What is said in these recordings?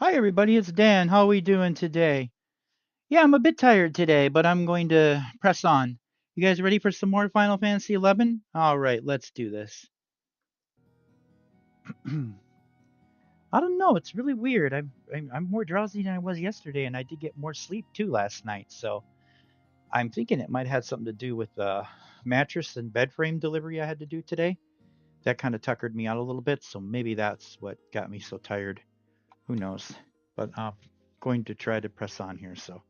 Hi everybody, it's Dan. How are we doing today? Yeah, I'm a bit tired today, but I'm going to press on. You guys ready for some more Final Fantasy 11? All right, let's do this. I don't know, it's really weird. I'm more drowsy than I was yesterday, and I did get more sleep too last night. So I'm thinking it might have something to do with the mattress and bed frame delivery I had to do today. That kind of tuckered me out a little bit, so maybe that's what got me so tired. Who knows? But I'm going to try to press on here. So.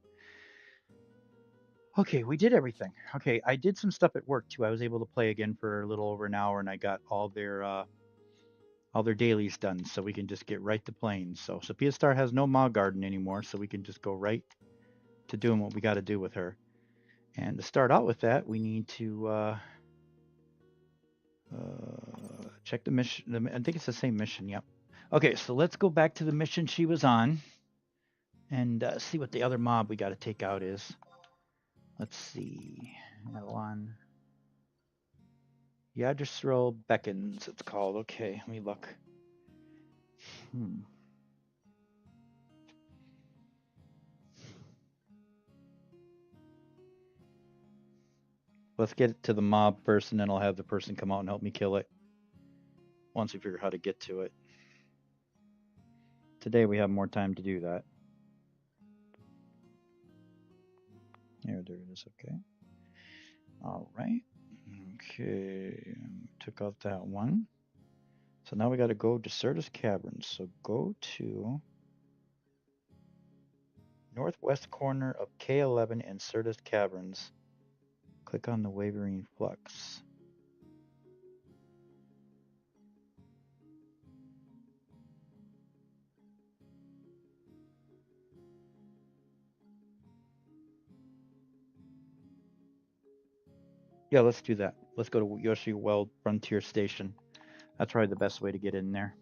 Okay, we did everything. Okay, I did some stuff at work too. I was able to play again for a little over an hour, and I got all their dailies done, so we can just get right to playing. So Sophia Star has no Maw Garden anymore, so we can just go right to doing what we got to do with her. And to start out with that, we need to check the mission. I think it's the same mission. Yep. Okay, so let's go back to the mission she was on and see what the other mob we got to take out is. Let's see. That one. Yggdrasil Beckons, it's called. Okay, let me look. Hmm. Let's get to the mob first, and then I'll have the person come out and help me kill it once we figure out how to get to it. Today we have more time to do that. There it is. Okay. All right. Okay. Took out that one. So now we got to go to Certus Caverns. So go to northwest corner of K11 and Certus Caverns. Click on the Wavering Flux. Yeah, let's do that. Let's go to Yoshi Weld Frontier Station. That's probably the best way to get in there.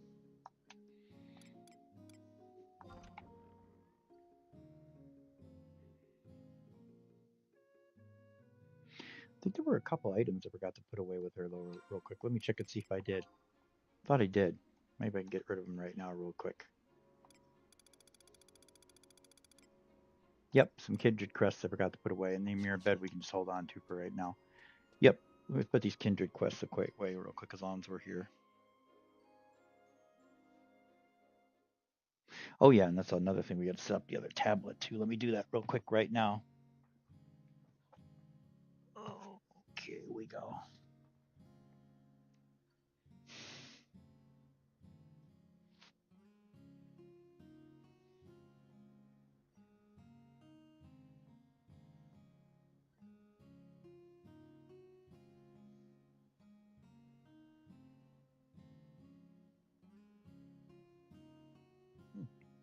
I think there were a couple items I forgot to put away with her though, real quick. Let me check and see if I did. Thought I did. Maybe I can get rid of them right now real quick. Yep, some kindred crests I forgot to put away, and the mirror bed we can just hold on to for right now. Yep, let's put these kindred quests away real quick as long as we're here. Oh yeah, and that's another thing we got to set up the other tablet too. Let me do that real quick right now. Okay, here we go.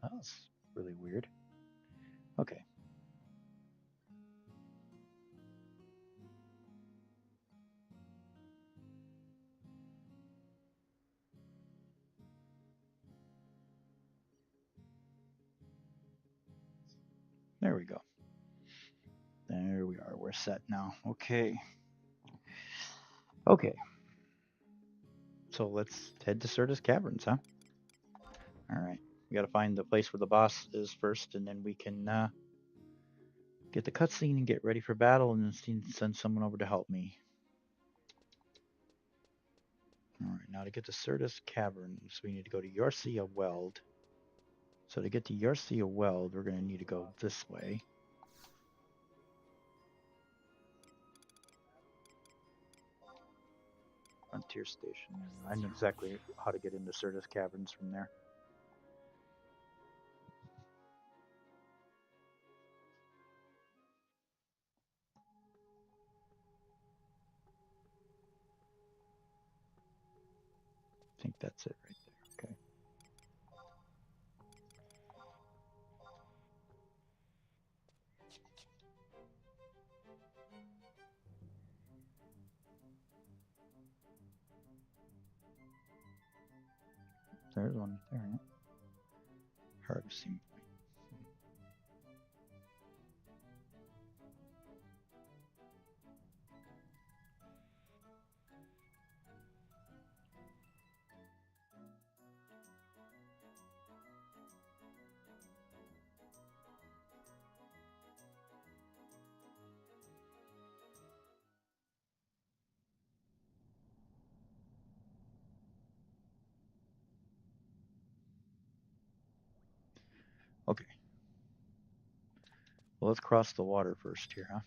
That was really weird. Okay. There we go. There we are. We're set now. Okay. Okay. So let's head to Certus Caverns, huh? All right. We got to find the place where the boss is first, and then we can get the cutscene and get ready for battle, and then send someone over to help me. All right. Now to get to Certus Caverns, we need to go to Yorcia Weld. So to get to Yorcia Weld, we're going to need to go this way. Frontier Station. I know exactly how to get into Certus Caverns from there. I think that's it right there. Okay. There's one there. Right? Harvesting point. Well, let's cross the water first here, huh?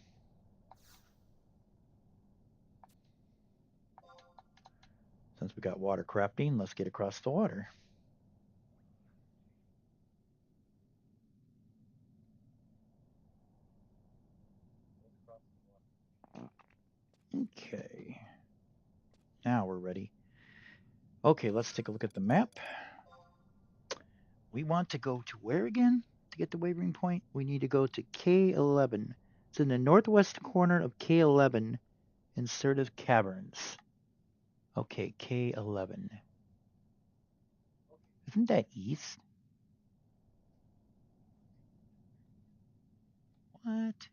Since we got water crafting, let's get across the water. Okay. Now we're ready. Okay, let's take a look at the map. We want to go to where again? To get the waypoint point, we need to go to K11. It's in the northwest corner of K11 in Certive Caverns. Okay, K11. Isn't that east? What?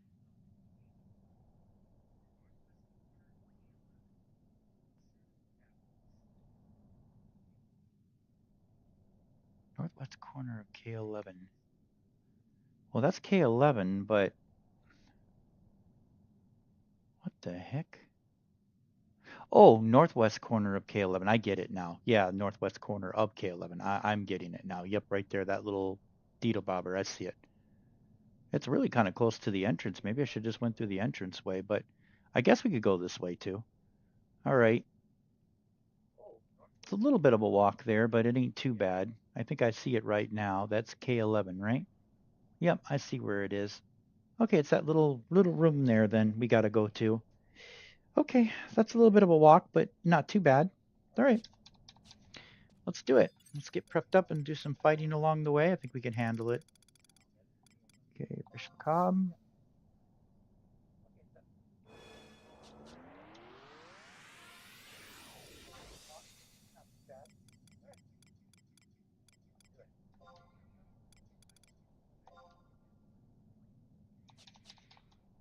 Northwest corner of K11. Well, that's K11, but what the heck? Oh, northwest corner of K11. I get it now. Yeah, northwest corner of K11. I'm getting it now. Yep, right there, that little Dito bobber. I see it. It's really kind of close to the entrance. Maybe I should just went through the entrance way, but I guess we could go this way too. All right. It's a little bit of a walk there, but it ain't too bad. I think I see it right now. That's K11, right? Yep, I see where it is. Okay, it's that little room there then we got to go to. Okay, that's a little bit of a walk, but not too bad. All right. Let's do it. Let's get prepped up and do some fighting along the way. I think we can handle it. Okay, Bishop Cobb.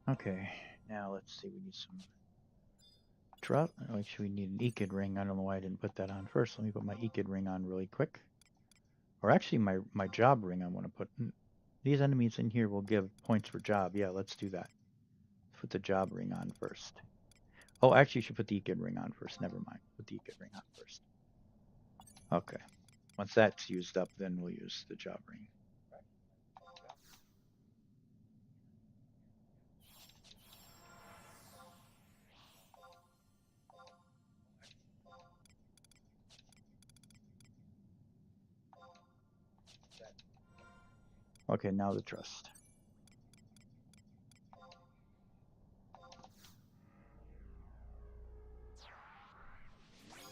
Okay, now let's see. We need some drop. Actually, we need an Ekid ring. I don't know why I didn't put that on first. Let me put my Ekid ring on really quick. Or actually, my job ring I want to put. These enemies in here will give points for job. Yeah, let's do that. Let's put the job ring on first. Oh, actually, you should put the Ekid ring on first. Never mind. Put the Ekid ring on first. Okay. Once that's used up, then we'll use the job ring. Okay, now the trust.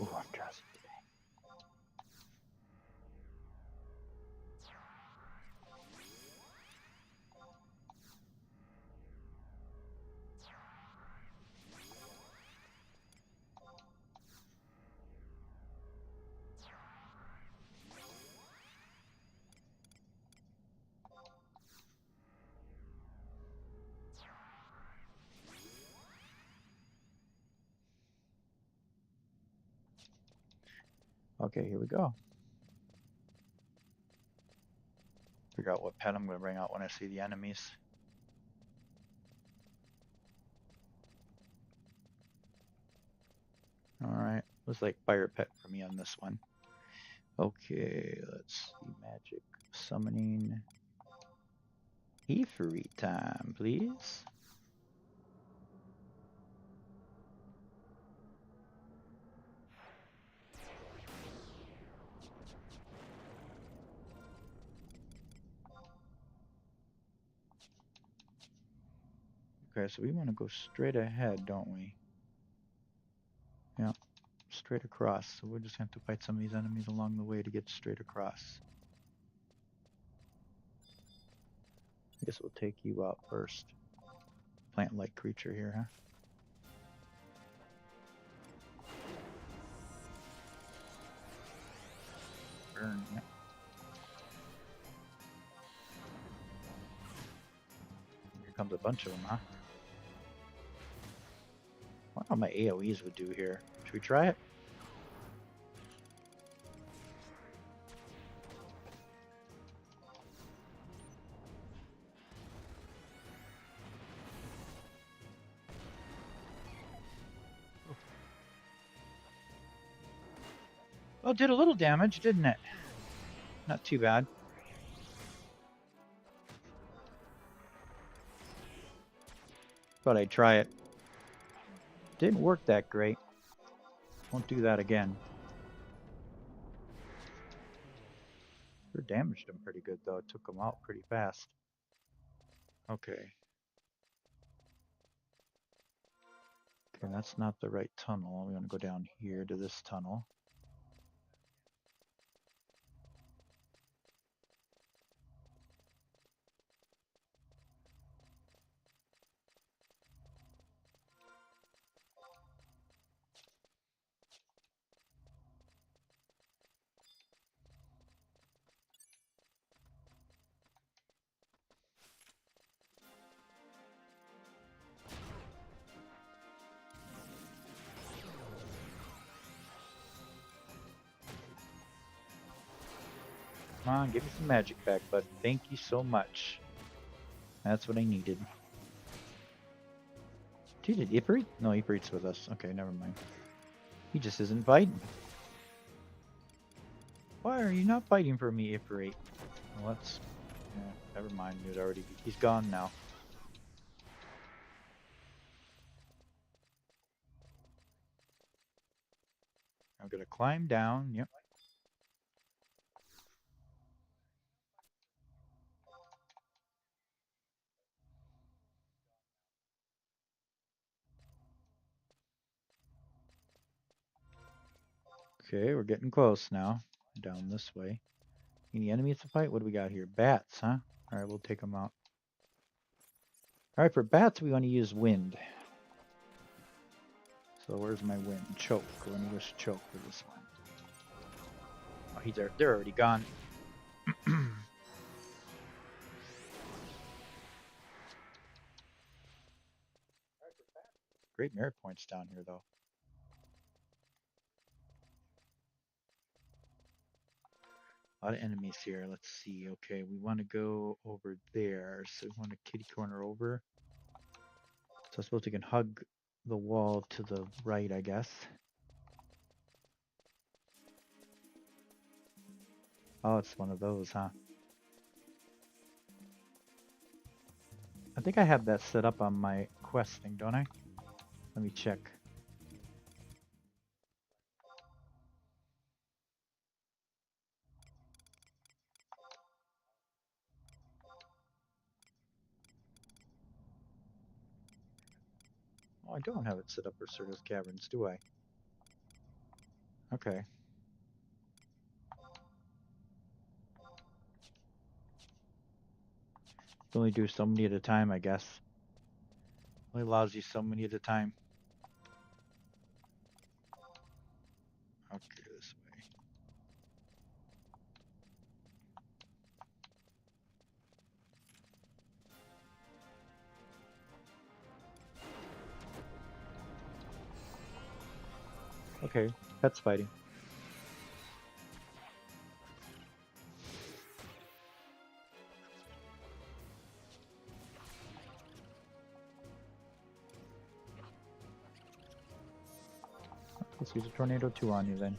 Ooh, I'm drowsy today. Okay, here we go. Figure out what pet I'm going to bring out when I see the enemies. Alright, looks like fire pet for me on this one. Okay, let's see. Magic summoning. Efreet time, please. Okay, so we want to go straight ahead, don't we? Yeah, straight across. So we'll just have to fight some of these enemies along the way to get straight across. I guess we'll take you out first. Plant-like creature here, huh? Burn, yeah. Here comes a bunch of them, huh? I wonder how my AoEs would do here. Should we try it? Well, it did a little damage, didn't it? Not too bad. Thought I'd try it. Didn't work that great. Won't do that again. Sure damaged him pretty good though. It took him out pretty fast. Okay. Okay, that's not the right tunnel. We want to go down here to this tunnel. Come on, give me some magic back, bud. Thank you so much. That's what I needed. Gee, did Ifrit? No, Ifrit's with us. Okay, never mind. He just isn't fighting. Why are you not fighting for me, Ifrit? Well, that's... Yeah, never mind. He's gone now. I'm gonna climb down. Yep. Okay, we're getting close now. Down this way. Any enemies to fight? What do we got here? Bats, huh? Alright, we'll take them out. Alright, for bats, we want to use wind. So where's my wind? Choke. We're going to use choke for this one. Oh, they're already gone. Great merit points down here, though. A lot of enemies here. Let's see. Okay, we want to go over there. So we want to kitty corner over. So I suppose we can hug the wall to the right, I guess. Oh, it's one of those, huh? I think I have that set up on my quest thing, don't I? Let me check. Oh, I don't have it set up for Circus Caverns, do I? Okay. Only do so many at a time, I guess. Only allows you so many at a time. Okay, this way. Okay, pets fighting. Let's use a Tornado 2 on you then.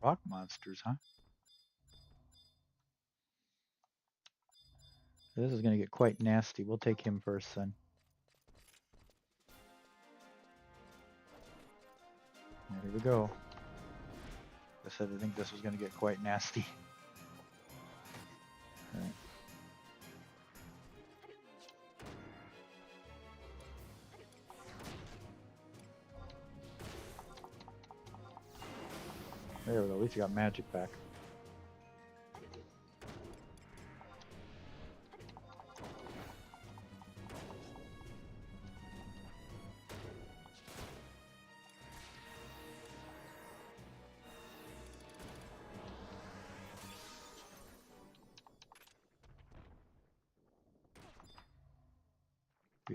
Rock monsters, huh? This is going to get quite nasty. We'll take him first then. There we go. I said I think this was going to get quite nasty. All right. There we go. At least you got magic back.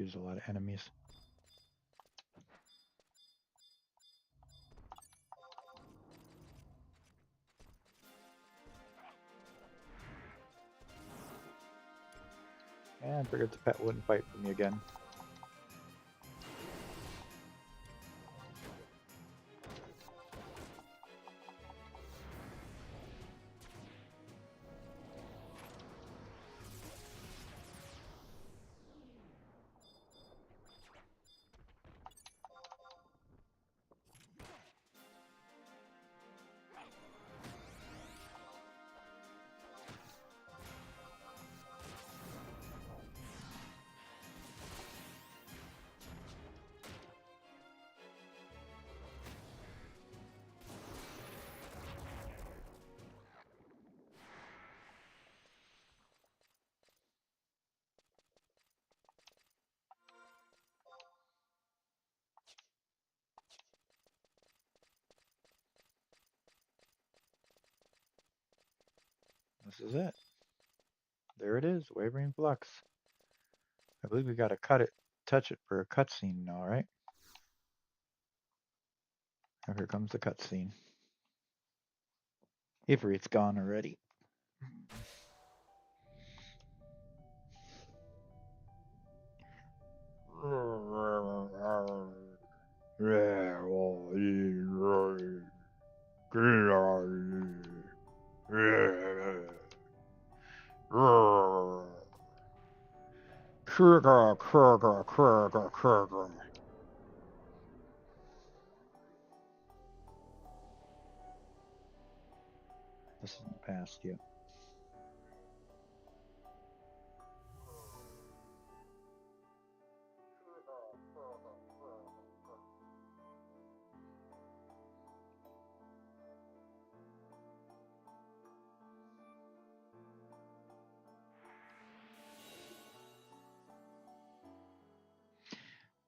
there's a lot of enemies. And I figured the pet wouldn't fight for me again. This is it. There it is, wavering flux. I believe we got to touch it for a cutscene now, right? Oh, here comes the cutscene. Ifrit's gone already. This isn't past yet.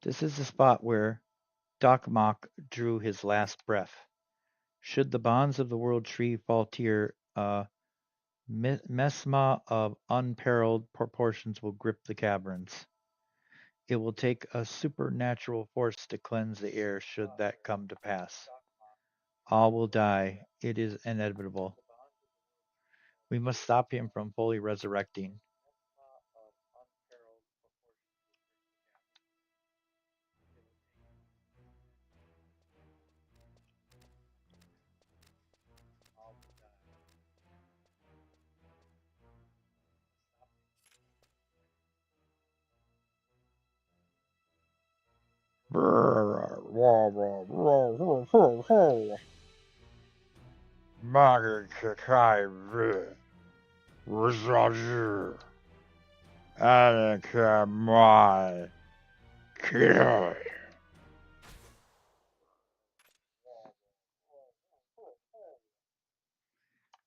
This is the spot where Dokmak drew his last breath. Should the bonds of the world tree falter, mesma of unparalleled proportions will grip the caverns. It will take a supernatural force to cleanse the air should that come to pass. All will die. It is inevitable. We must stop him from fully resurrecting.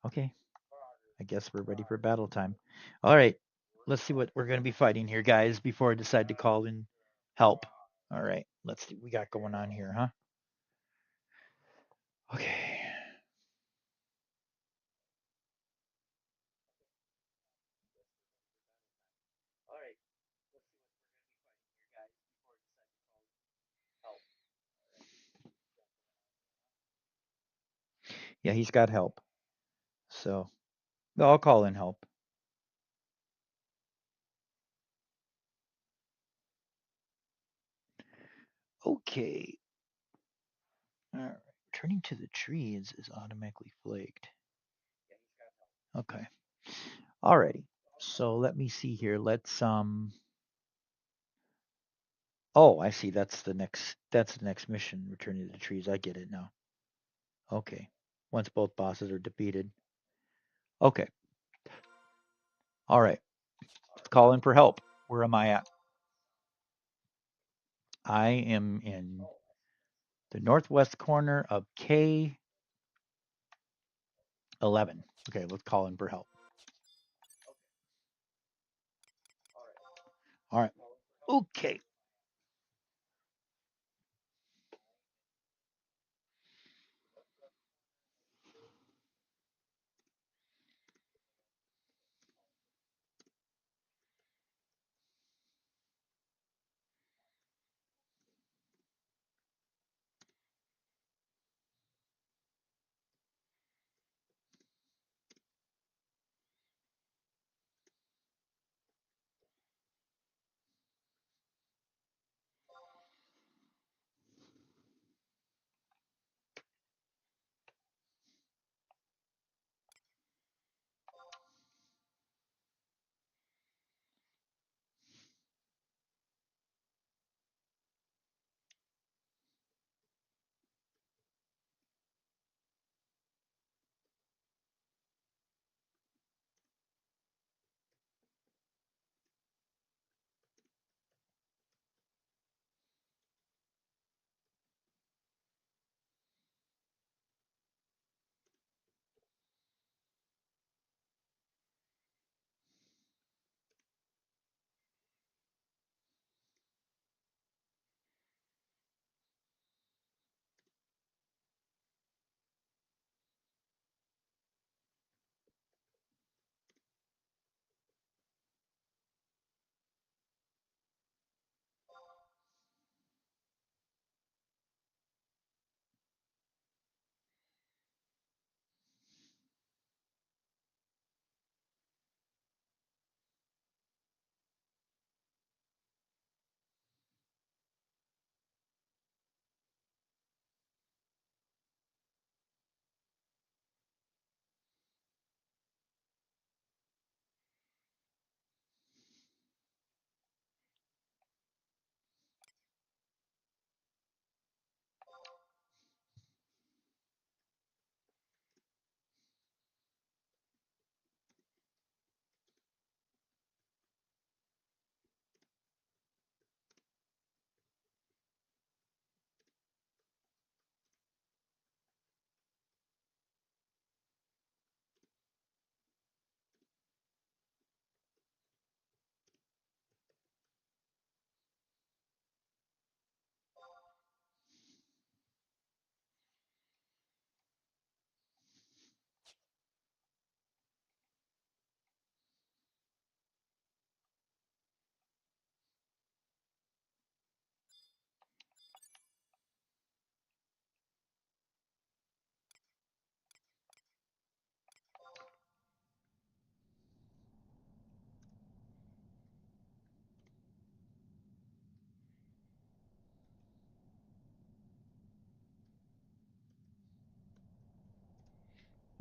Okay, I guess we're ready for battle time. All right, let's see what we're going to be fighting here, guys, before I decide to call in help. All right, let's see what we got going on here, huh? Okay. Yeah, he's got help. So, I'll call in help. Okay. All right. Returning to the tree is automatically flaked. Okay. Alrighty. So let me see here. Let's. Oh, I see. That's the next mission, returning to the trees. I get it now. Okay. Once both bosses are defeated. Okay. All right. Let's call in for help. Where am I at? I am in the northwest corner of K11. Okay, let's call in for help. All right. Okay.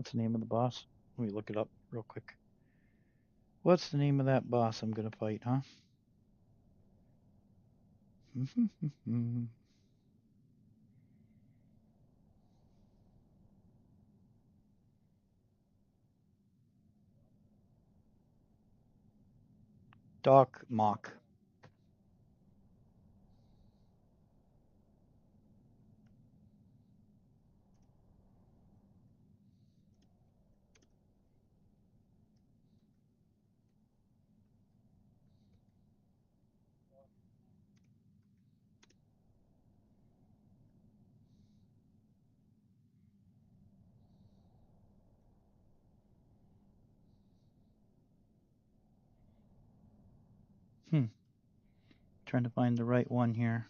What's the name of the boss? Let me look it up real quick. What's the name of that boss I'm gonna fight, huh? Doc Mock. Trying to find the right one here.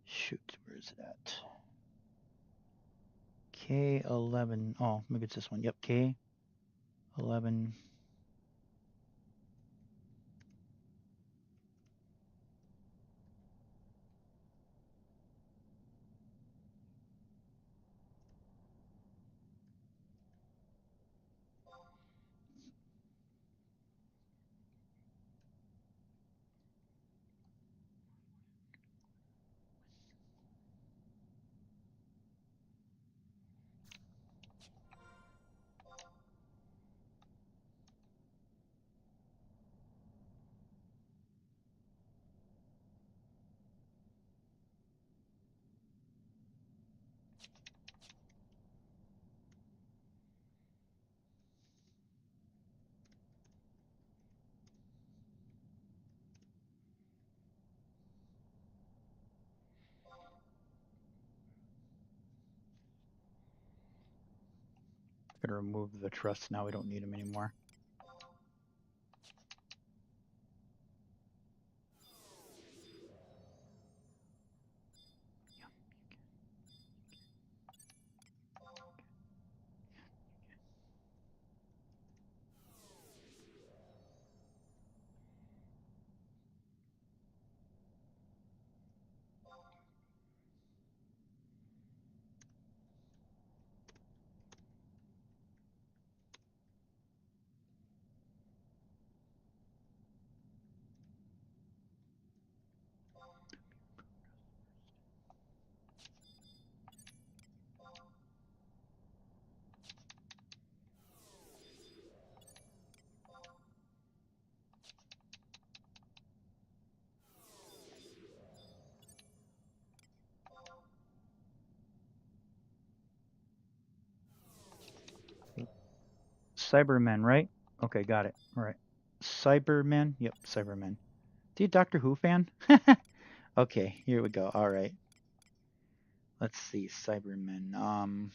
Shoot, where is it at? K11. Oh, maybe it's this one. Yep, K11. Gonna remove the truss now. We don't need them anymore. Cybermen, right? Okay, got it. All right. Cybermen? Yep, Cybermen. Do you Doctor Who fan? Okay, here we go. All right. Let's see, Cybermen.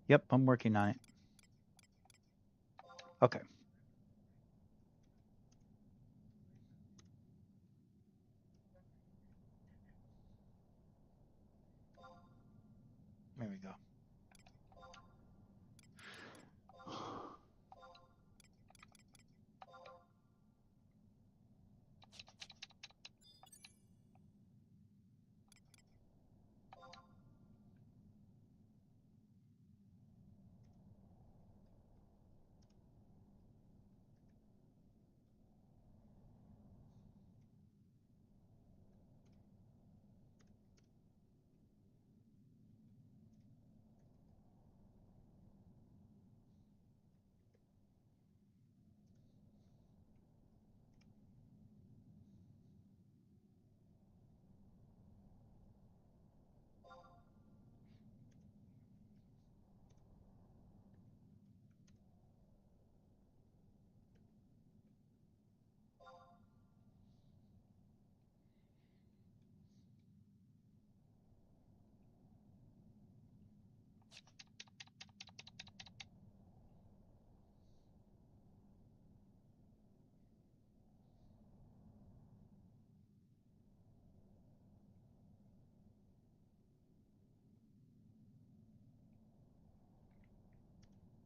Yep, I'm working on it. Okay. There we go.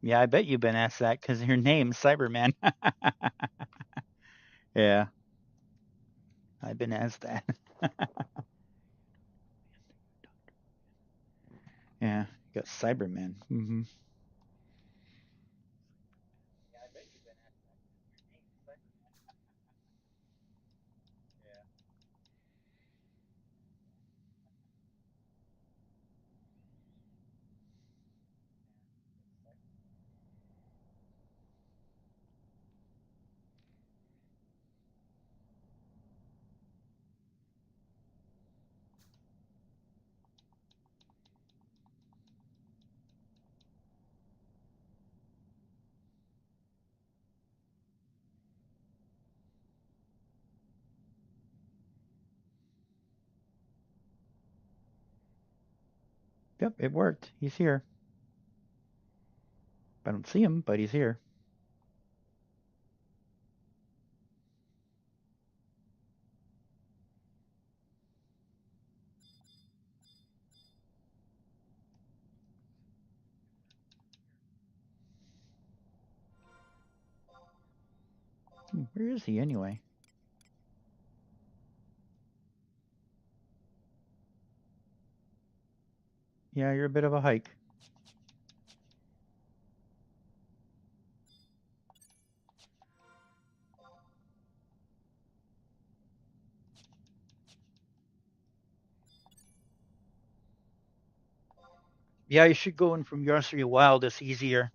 Yeah, I bet you've been asked that because your name's Cyberman. Yeah, I've been asked that. Yeah, you got Cybermen. Mm-hmm. Yep, it worked. He's here. I don't see him, but he's here. Where is he anyway? Yeah, you're a bit of a hike. Yeah, you should go in from Yursery Wild. It's easier.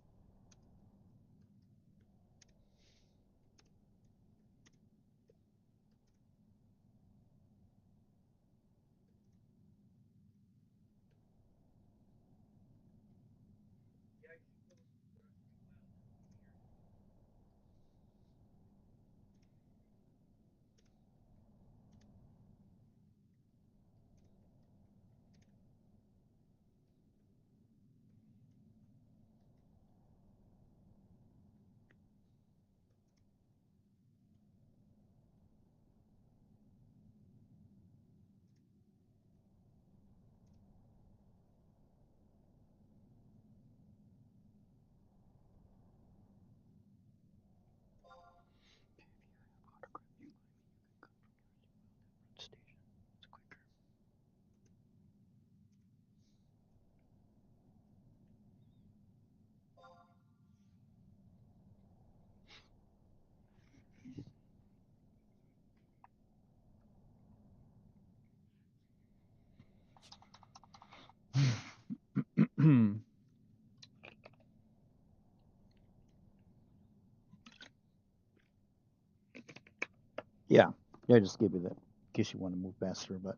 Yeah, yeah. Just give you that in case you want to move faster, but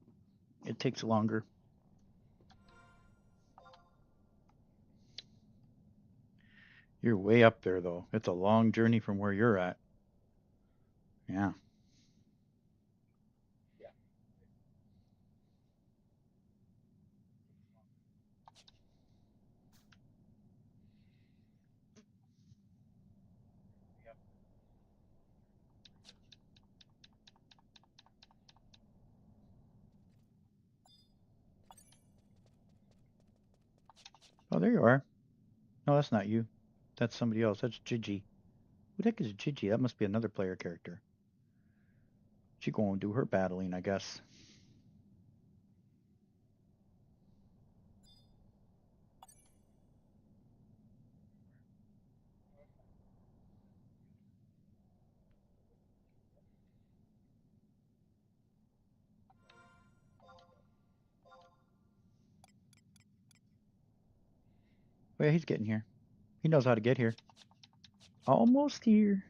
it takes longer. You're way up there though. It's a long journey from where you're at. Yeah. Oh, there you are. No, that's not you. That's somebody else. That's Gigi. Who the heck is Gigi? That must be another player character. She go and do her battling, I guess. Oh, yeah, he's getting here. He knows how to get here. Almost here.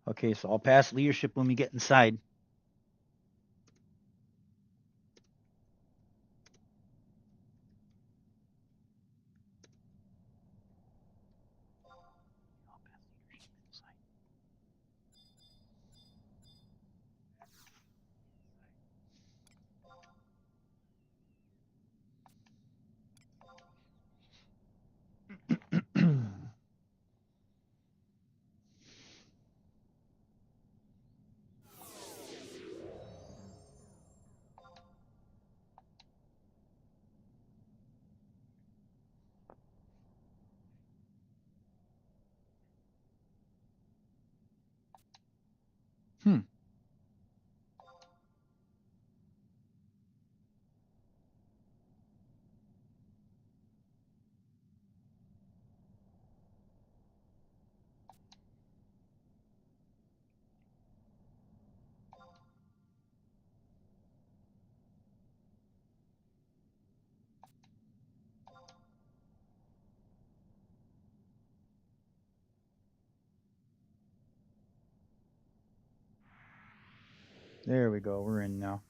Okay, so I'll pass leadership when we get inside. Hmm. There we go. We're in now.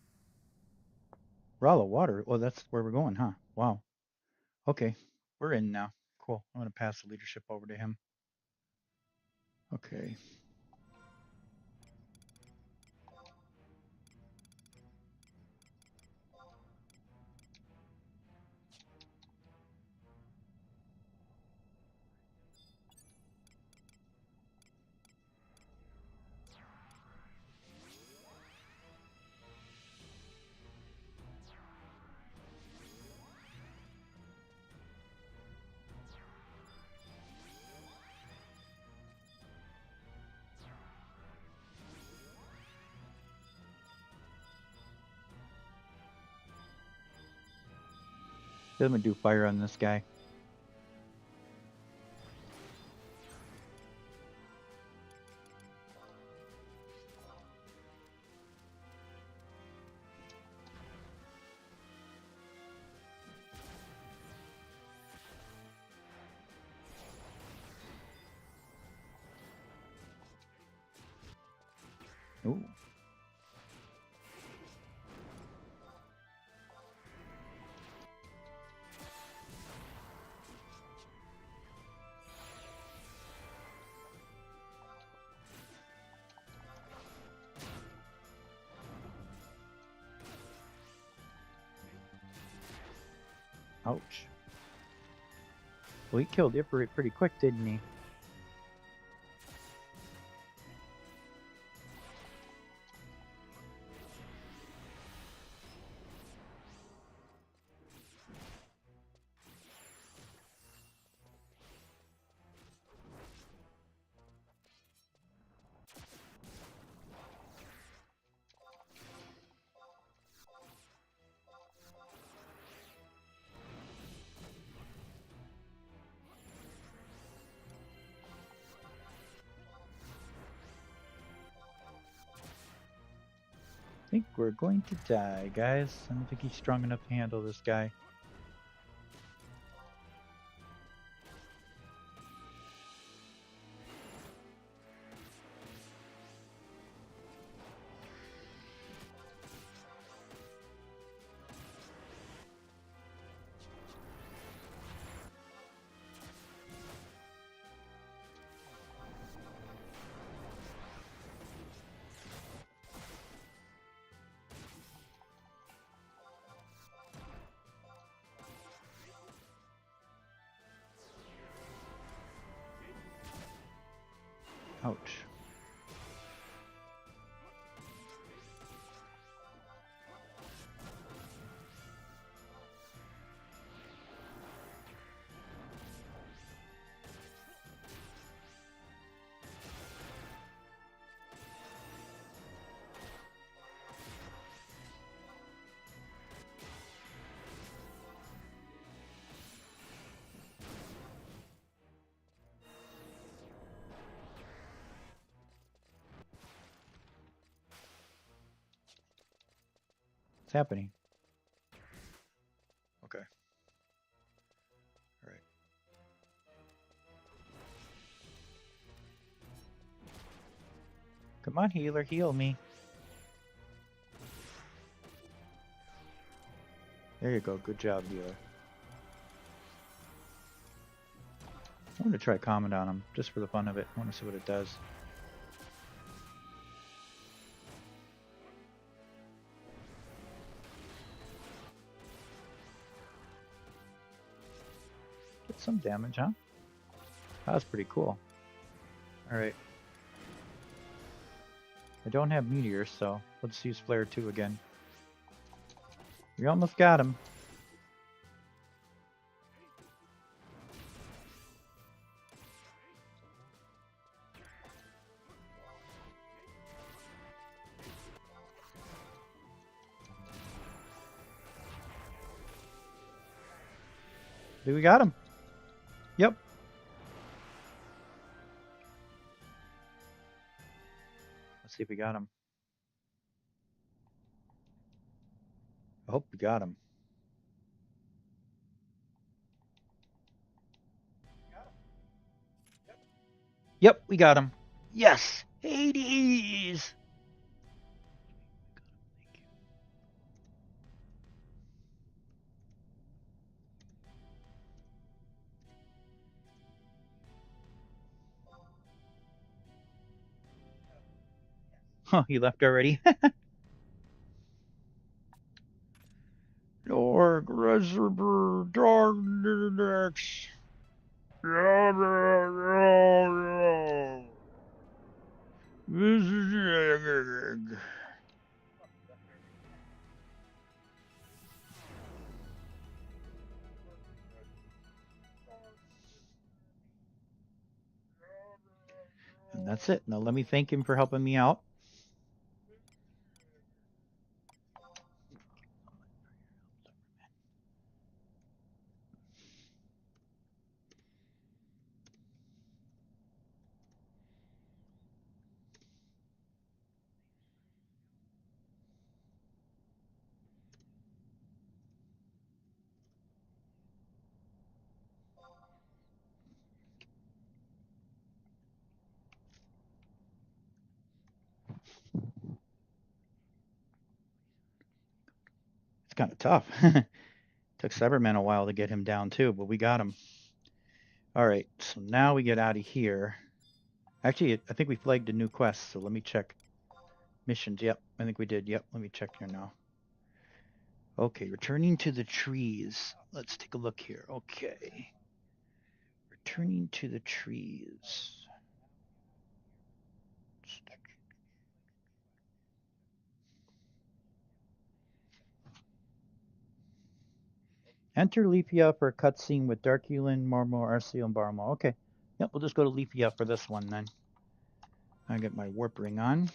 We're all of water. Well, that's where we're going, huh? Wow. Okay. We're in now. Cool. I'm going to pass the leadership over to him. Okay. Let me do fire on this guy. Ooh. Ouch. Well, he killed Iprit pretty quick, didn't he? I think we're going to die, guys. I don't think he's strong enough to handle this guy. Ouch. What's happening? Okay. All right. Come on, healer, heal me. There you go. Good job, healer. I'm going to try comment on him, just for the fun of it. I want to see what it does. Get some damage, huh? That was pretty cool. Alright. I don't have meteors, so let's use Flare 2 again. We almost got him. We got him. Yep. Let's see if we got him. I hope we got him. Yep, we got him. Yes, Hades. Huh, he left already. Dark Reservoir, Darkness. And that's it. Now let me thank him for helping me out. It's kind of tough. Took Cyberman a while to get him down too, but we got him. All right, so now we get out of here. Actually, I think we flagged a new quest, so let me check. Missions, yep, I think we did. Yep, let me check here now. Okay, returning to the trees. Let's take a look here. Okay. Returning to the trees. Enter Leafia for a cutscene with Darkulin, Mormo, Arceo, and Barmo. Okay. Yep, we'll just go to Leafia for this one then. I get my warp ring on.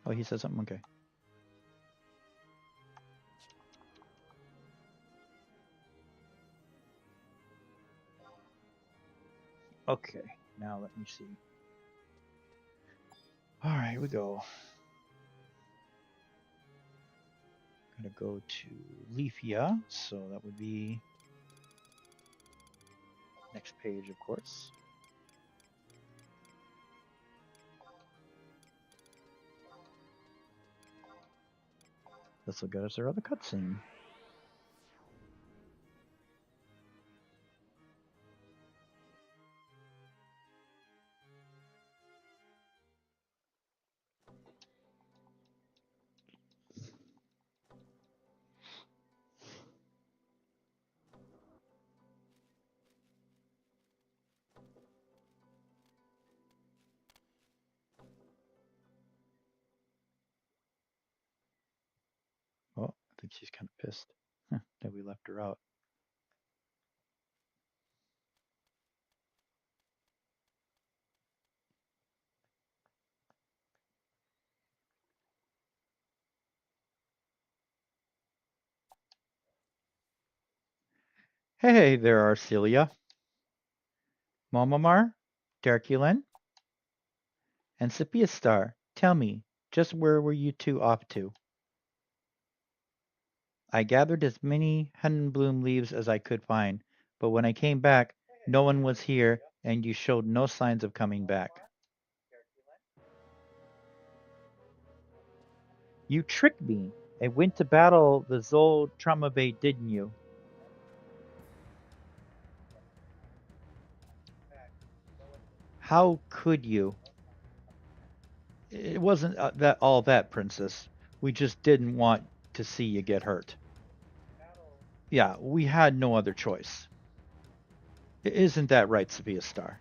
Oh, he said something? Okay. Okay, now let me see. All right, here we go. Gotta go to Leafia, so that would be next page, of course. This will get us our other cutscene. Oh, I think she's kind of pissed that we left her out. Hey there, Arcelia. Momomar, Darkulin, and Sepia Star. Tell me, just where were you two off to? I gathered as many Bloom leaves as I could find, but when I came back, no one was here, and you showed no signs of coming back. You tricked me and went to battle the Zol Traumabe, didn't you? How could you? It wasn't that all that, Princess. We just didn't want to see you get hurt. Yeah, we had no other choice. Isn't that right, Sophia Star?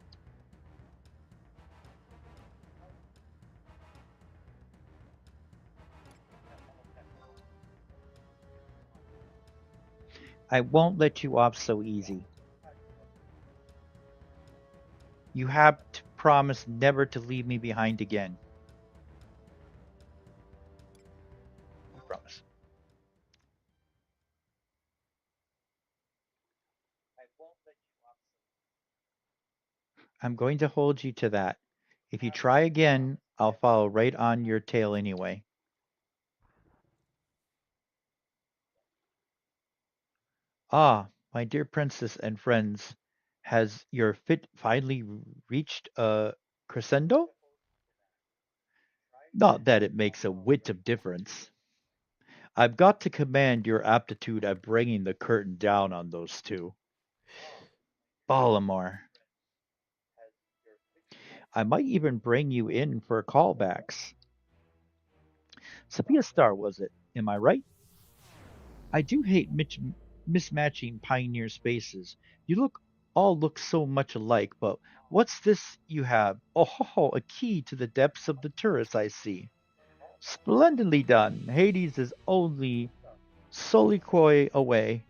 I won't let you off so easy. You have to promise never to leave me behind again. I promise. I'm going to hold you to that. If you try again, I'll follow right on your tail anyway. Ah, my dear princess and friends, has your fit finally reached a crescendo? Not that it makes a whit of difference. I've got to commend your aptitude at bringing the curtain down on those two. Ballamore, I might even bring you in for callbacks. Sophia Star, was it? Am I right? I do hate mismatching pioneer spaces. You look so much alike, but what's this you have? Oh, a key to the depths of the turrets, I see. Splendidly done. Hades is only Solikoi away.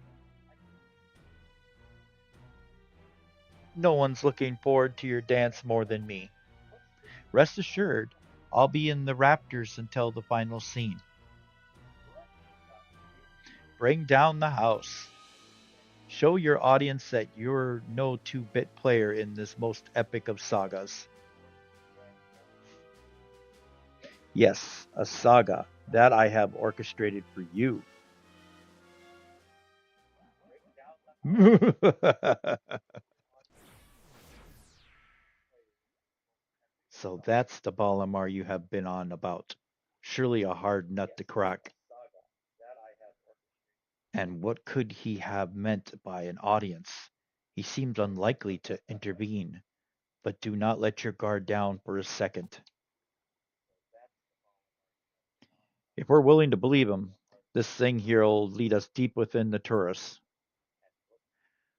No one's looking forward to your dance more than me. Rest assured, I'll be in the Raptors until the final scene. Bring down the house. Show your audience that you're no two-bit player in this most epic of sagas. Yes, a saga that I have orchestrated for you. So that's the Balamar you have been on about. Surely a hard nut to crack. And what could he have meant by an audience? He seemed unlikely to intervene, but do not let your guard down for a second. If we're willing to believe him, this thing here'll lead us deep within the Taurus.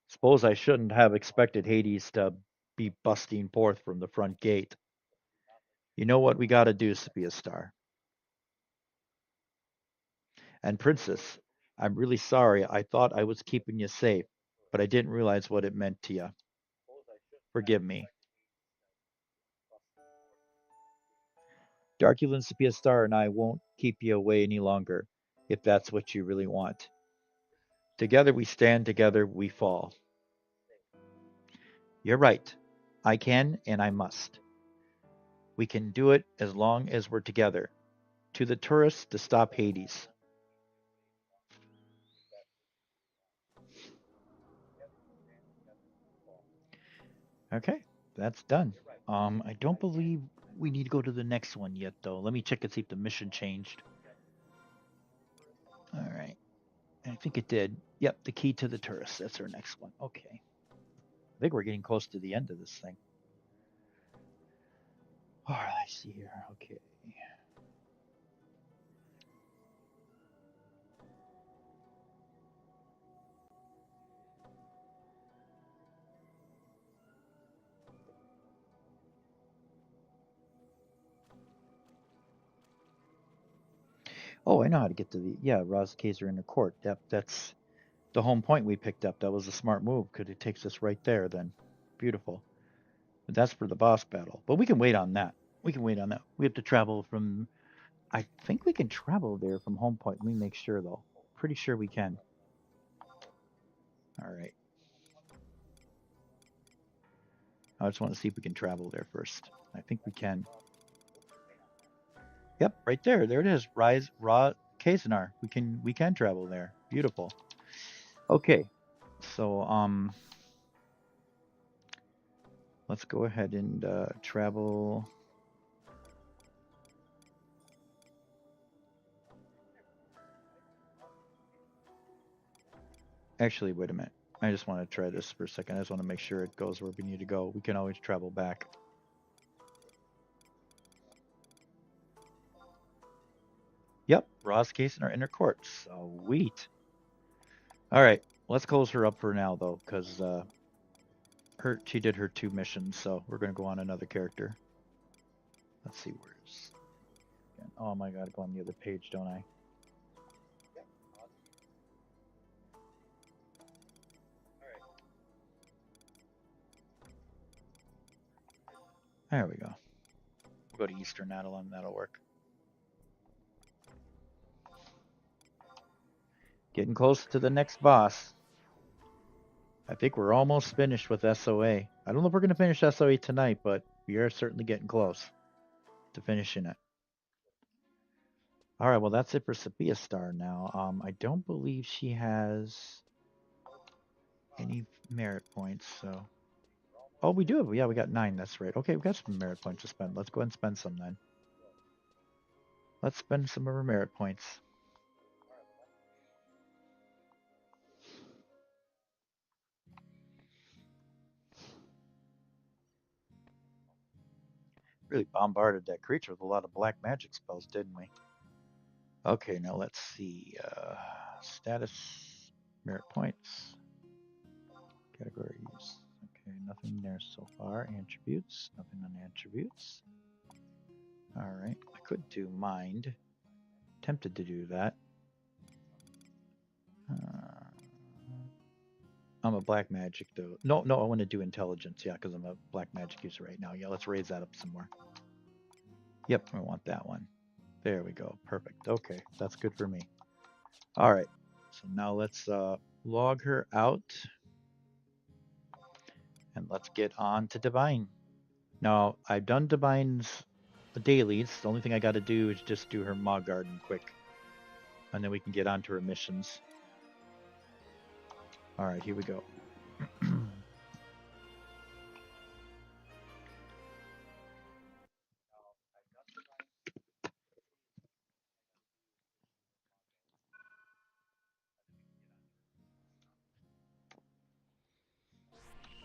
Suppose I shouldn't have expected Hades to be busting forth from the front gate. You know what we gotta do, Sophia Star. And Princess, I'm really sorry. I thought I was keeping you safe, but I didn't realize what it meant to you. Forgive me. Darkulan, Sophia Star, and I won't keep you away any longer, if that's what you really want. Together we stand, together we fall. You're right. I can and I must. We can do it as long as we're together. To the tourists to stop Hades. Okay, that's done. I don't believe we need to go to the next one yet, though. Let me check and see if the mission changed. All right. I think it did. Yep, the key to the tourists. That's our next one. Okay. I think we're getting close to the end of this thing. All right, I see here. Okay. Oh, I know how to get to the. Yeah, Roz Kaiser in the court. Yep, that's the home point we picked up. That was a smart move because it takes us right there then. Beautiful. But that's for the boss battle. But we can wait on that. We can wait on that. We have to travel from. I think we can travel there from home point. Let me make sure though. Pretty sure we can. All right. I just want to see if we can travel there first. I think we can. Yep, right there. There it is. Rise Raw Kazanar. We can travel there. Beautiful. Okay. So let's go ahead and travel. Actually, wait a minute. I just want to try this for a second. I just want to make sure it goes where we need to go. We can always travel back. Yep, Raw's case in our inner court. Sweet. All right, let's close her up for now though, because she did her 2 missions, so we're gonna go on another character. Let's see where's. Oh my god, go on the other page, don't I? There we go. We'll go to Eastern Adeline, that'll work. Getting close to the next boss. I think we're almost finished with SOA. I don't know if we're going to finish SOA tonight, but we are certainly getting close to finishing it. All right, well, that's it for Sophia Star now. I don't believe she has any merit points, so. Oh, we do. Yeah, we got 9. That's right. Okay, we got some merit points to spend. Let's go ahead and spend some then. Let's spend some of our merit points. Really bombarded that creature with a lot of black magic spells, didn't we? Okay, now let's see. Status, merit points, categories. Okay, nothing there so far. Attributes, nothing on attributes. All right, I could do mind. Tempted to do that. I'm a black magic though. No, I want to do intelligence. Yeah, because I'm a black magic user right now. Yeah, let's raise that up some more. Yep, I want that one. There we go. Perfect. Okay, that's good for me. All right. So now let's log her out. And let's get on to Divine. Now, I've done Divine's dailies. The only thing I got to do is just do her Maw Garden quick. And then we can get on to her missions. All right, here we go.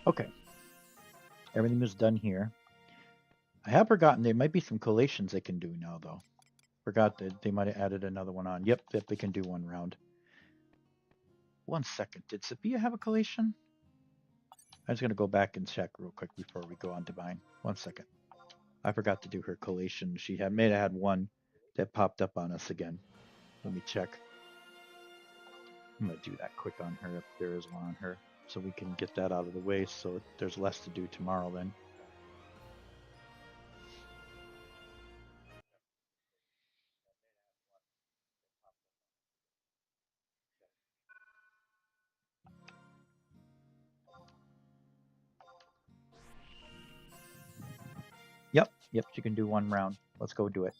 Okay. Everything is done here. I have forgotten there might be some collations they can do now, though. Forgot that they might have added another one on. Yep, they can do one round. 1 second. Did Sophia have a collation? I'm just going to go back and check real quick before we go on Divine. 1 second. I forgot to do her collation. She may have had one that popped up on us again. Let me check. I'm going to do that quick on her if there is one on her, so we can get that out of the way so there's less to do tomorrow then. Yep, she can do 1 round. Let's go do it.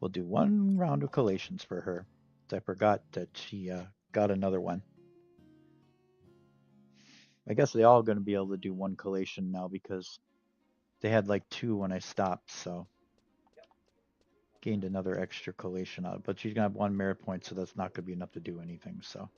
We'll do 1 round of collations for her. I forgot that she got another one. I guess they all going to be able to do 1 collation now because they had like 2 when I stopped, so gained another extra collation out. But she's going to have 1 merit point, so that's not going to be enough to do anything, so.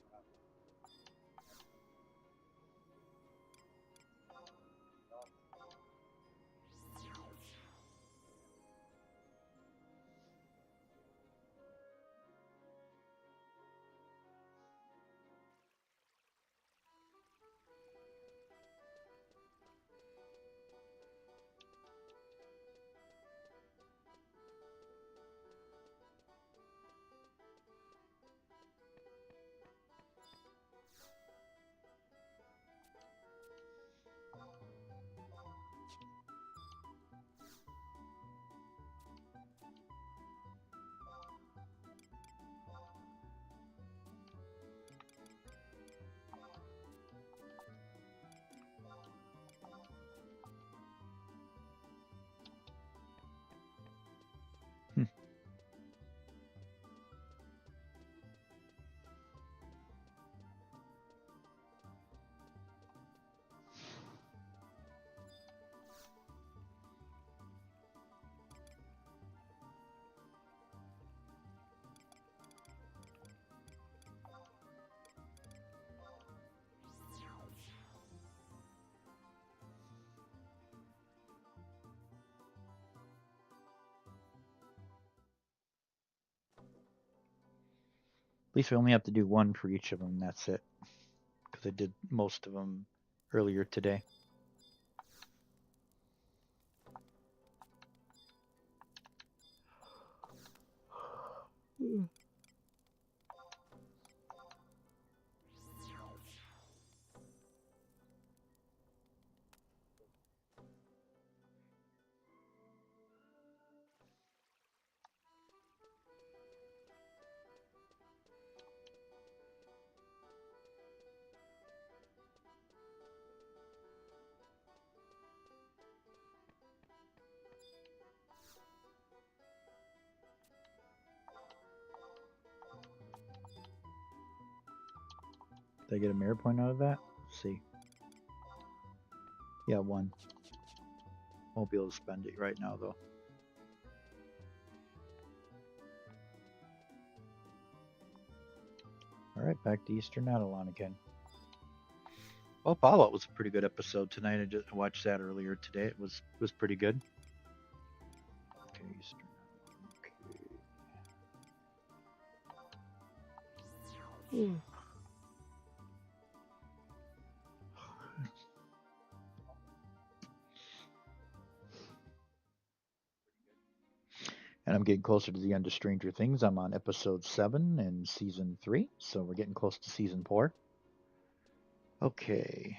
At least we only have to do one for each of them. That's it. Because I did most of them earlier today. Did I get a mirror point out of that? Let's see. Yeah, 1. Won't be able to spend it right now, though. Alright, back to Eastern Adelon again. Well, Fallout was a pretty good episode tonight. I just watched that earlier today. It was pretty good. Okay, Eastern Adelon. Okay. And I'm getting closer to the end of Stranger Things. I'm on episode 7 in season 3, so we're getting close to season 4. Okay.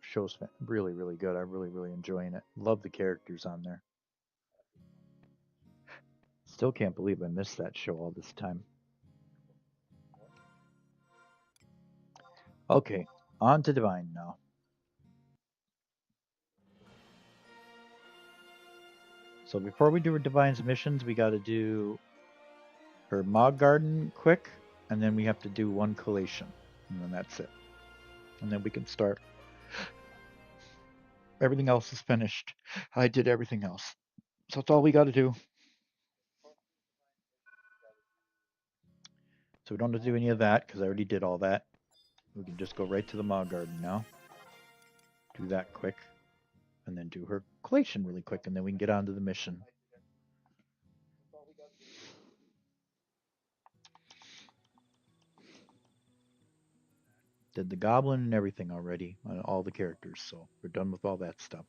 Show's really, really good. I'm really enjoying it. Love the characters on there. Still can't believe I missed that show all this time. Okay, on to Divine now. So before we do our Divine's missions, we got to do her Mog Garden quick, and then we have to do 1 collation, and then that's it. And then we can start. Everything else is finished. I did everything else. So that's all we got to do. So we don't have to do any of that because I already did all that. We can just go right to the Mog Garden now. Do that quick. And then do her collation really quick, and then we can get on to the mission. Did the goblin and everything already on all the characters, so we're done with all that stuff.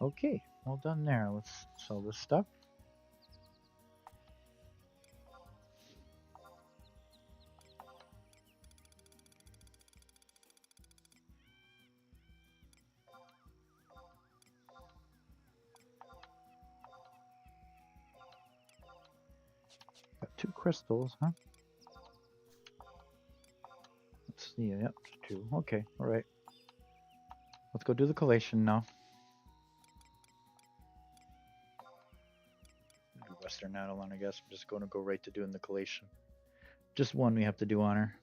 Okay, all done there. Let's sell this stuff. Got 2 crystals, huh? Let's see, yep, 2. Okay, alright. Let's go do the collation now. Do Western Adelon, I guess. I'm just going to go right to doing the collation. Just 1 we have to do on her.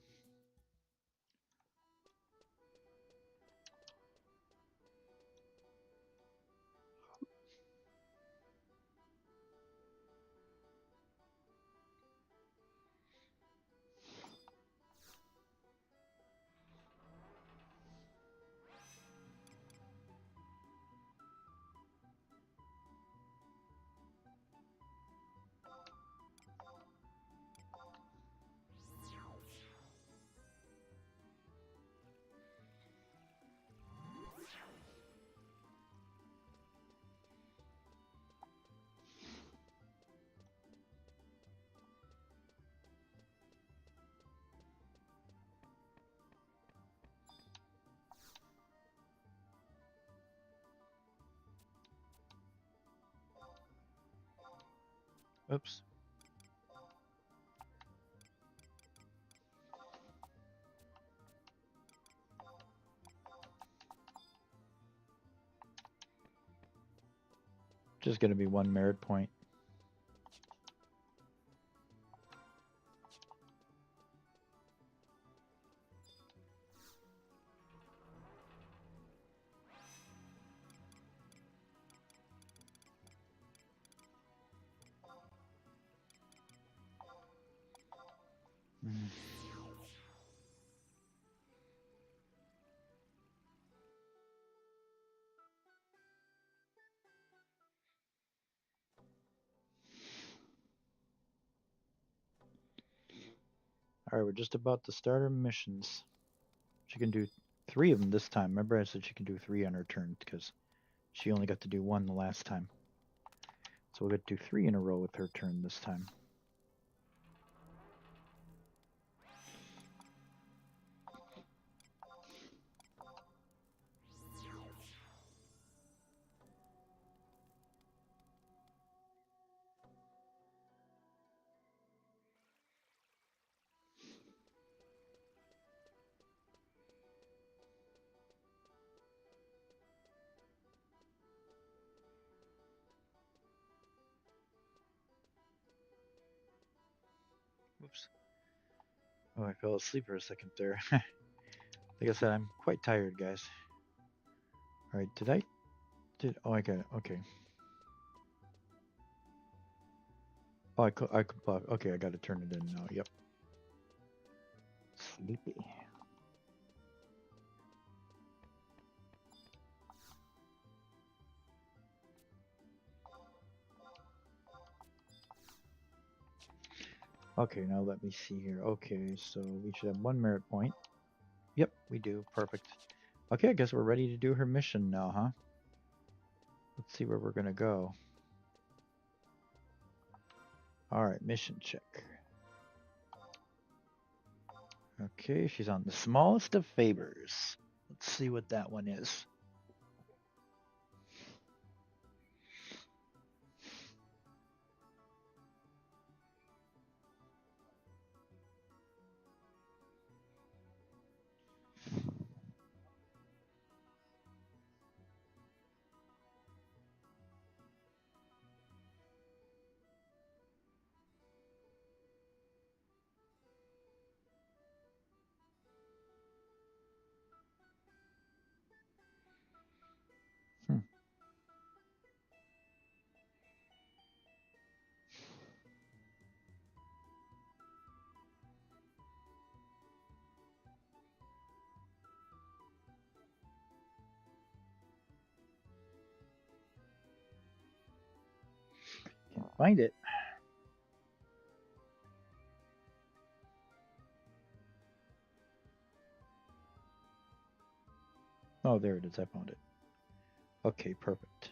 Oops. Just going to be 1 merit point. Mm. All right, we're just about to start our missions. She can do 3 of them this time. Remember I said she can do 3 on her turn because she only got to do 1 the last time. So we'll get to do 3 in a row with her turn this time. Whoops. Oh, I fell asleep for a second there. Like I said, I'm quite tired, guys. All right, oh, I got it. Okay. Oh, okay, I got to turn it in now. Yep. Sleepy. Okay, now let me see here. Okay, so we should have 1 merit point. Yep, we do. Perfect. Okay, I guess we're ready to do her mission now, huh? Let's see where we're gonna go. Alright, mission check. Okay, she's on the smallest of favors. Let's see what that one is. Hmm. Can't find it. Oh, there it is. I found it. Okay, perfect.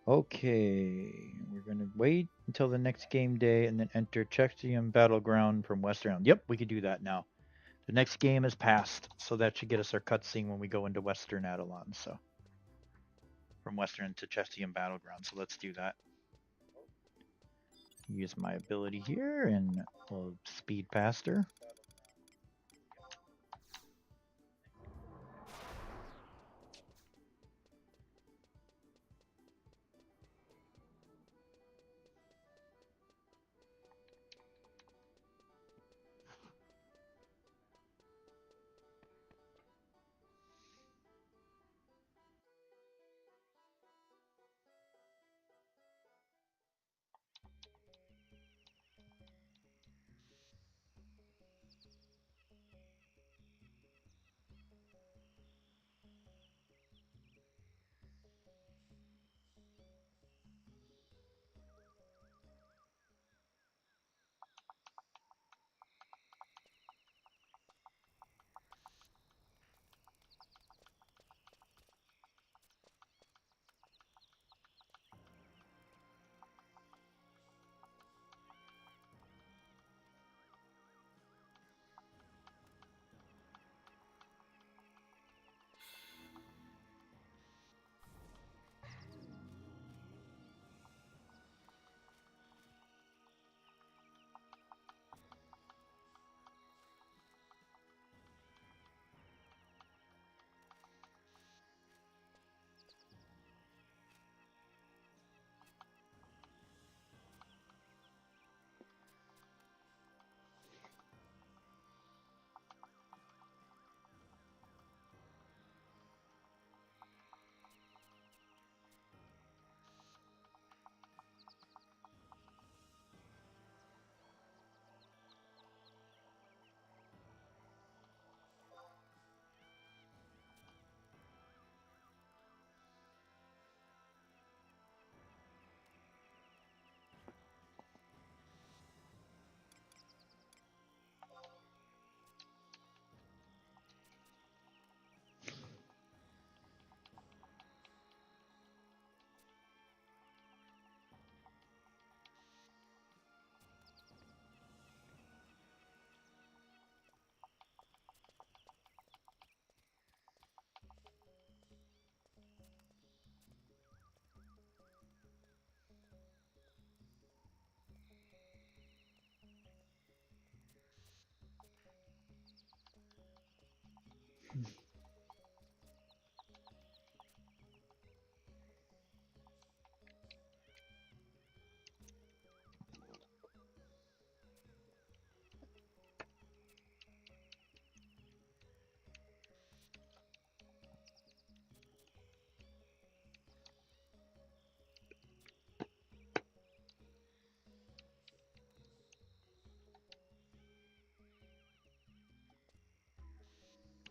Okay, we're gonna wait until the next game day and then enter Chexium Battleground from Western. Yep, we can do that now. The next game is passed, so that should get us our cutscene when we go into Western Adelon. So from Western to Chexium Battleground. So let's do that. Use my ability here and we'll speed past her.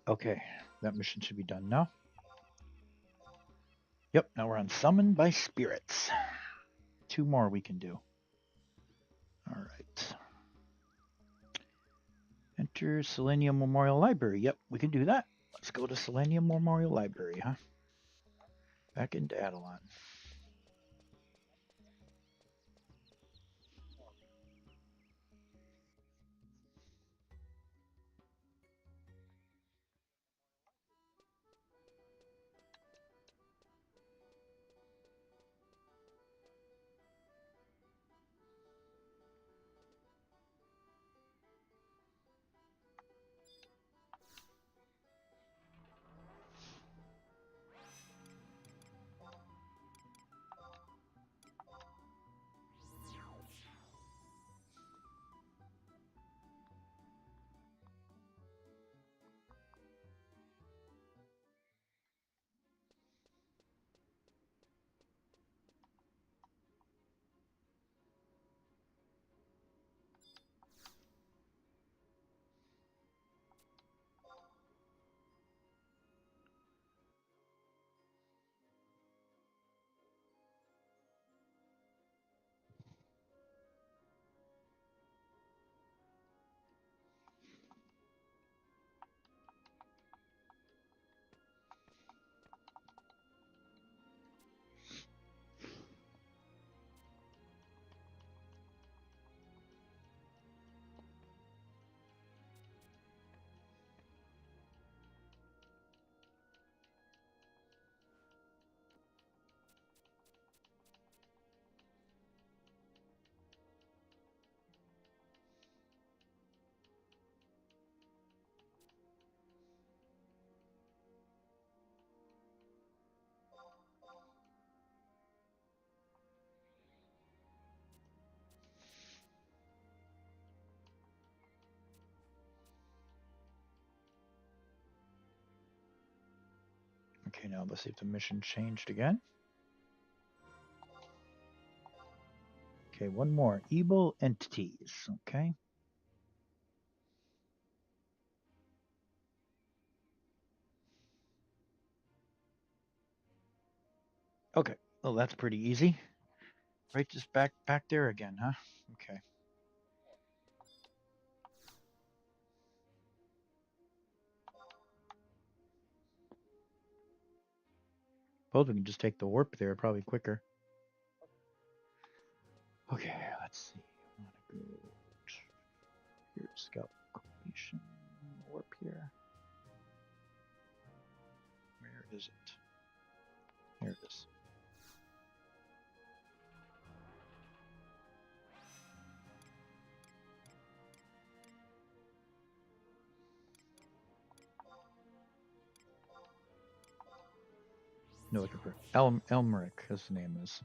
Okay, that mission should be done now. Yep, now we're on Summoned by Spirits. 2 more we can do. All right. Enter Selenium Memorial Library. Yep, we can do that. Let's go to Selenium Memorial Library, huh? Back into Adelon. Okay, now let's see if the mission changed again. Okay, one more. Evil entities. Okay. Okay. Well, that's pretty easy. Right, just back there again, huh? Okay. Suppose we can just take the warp there, probably quicker. Okay, let's see. I want to go here, scout completion, warp here. Where is it? Here it is. No, looking for Elmeric, as the name is.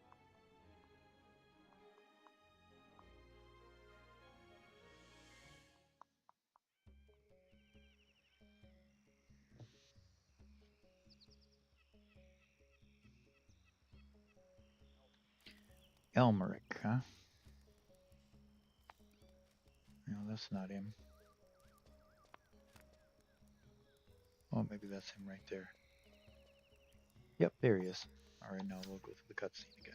Elmeric, huh? No, that's not him. Oh, maybe that's him right there. Yep, there he is. All right, now we'll go through the cutscene again.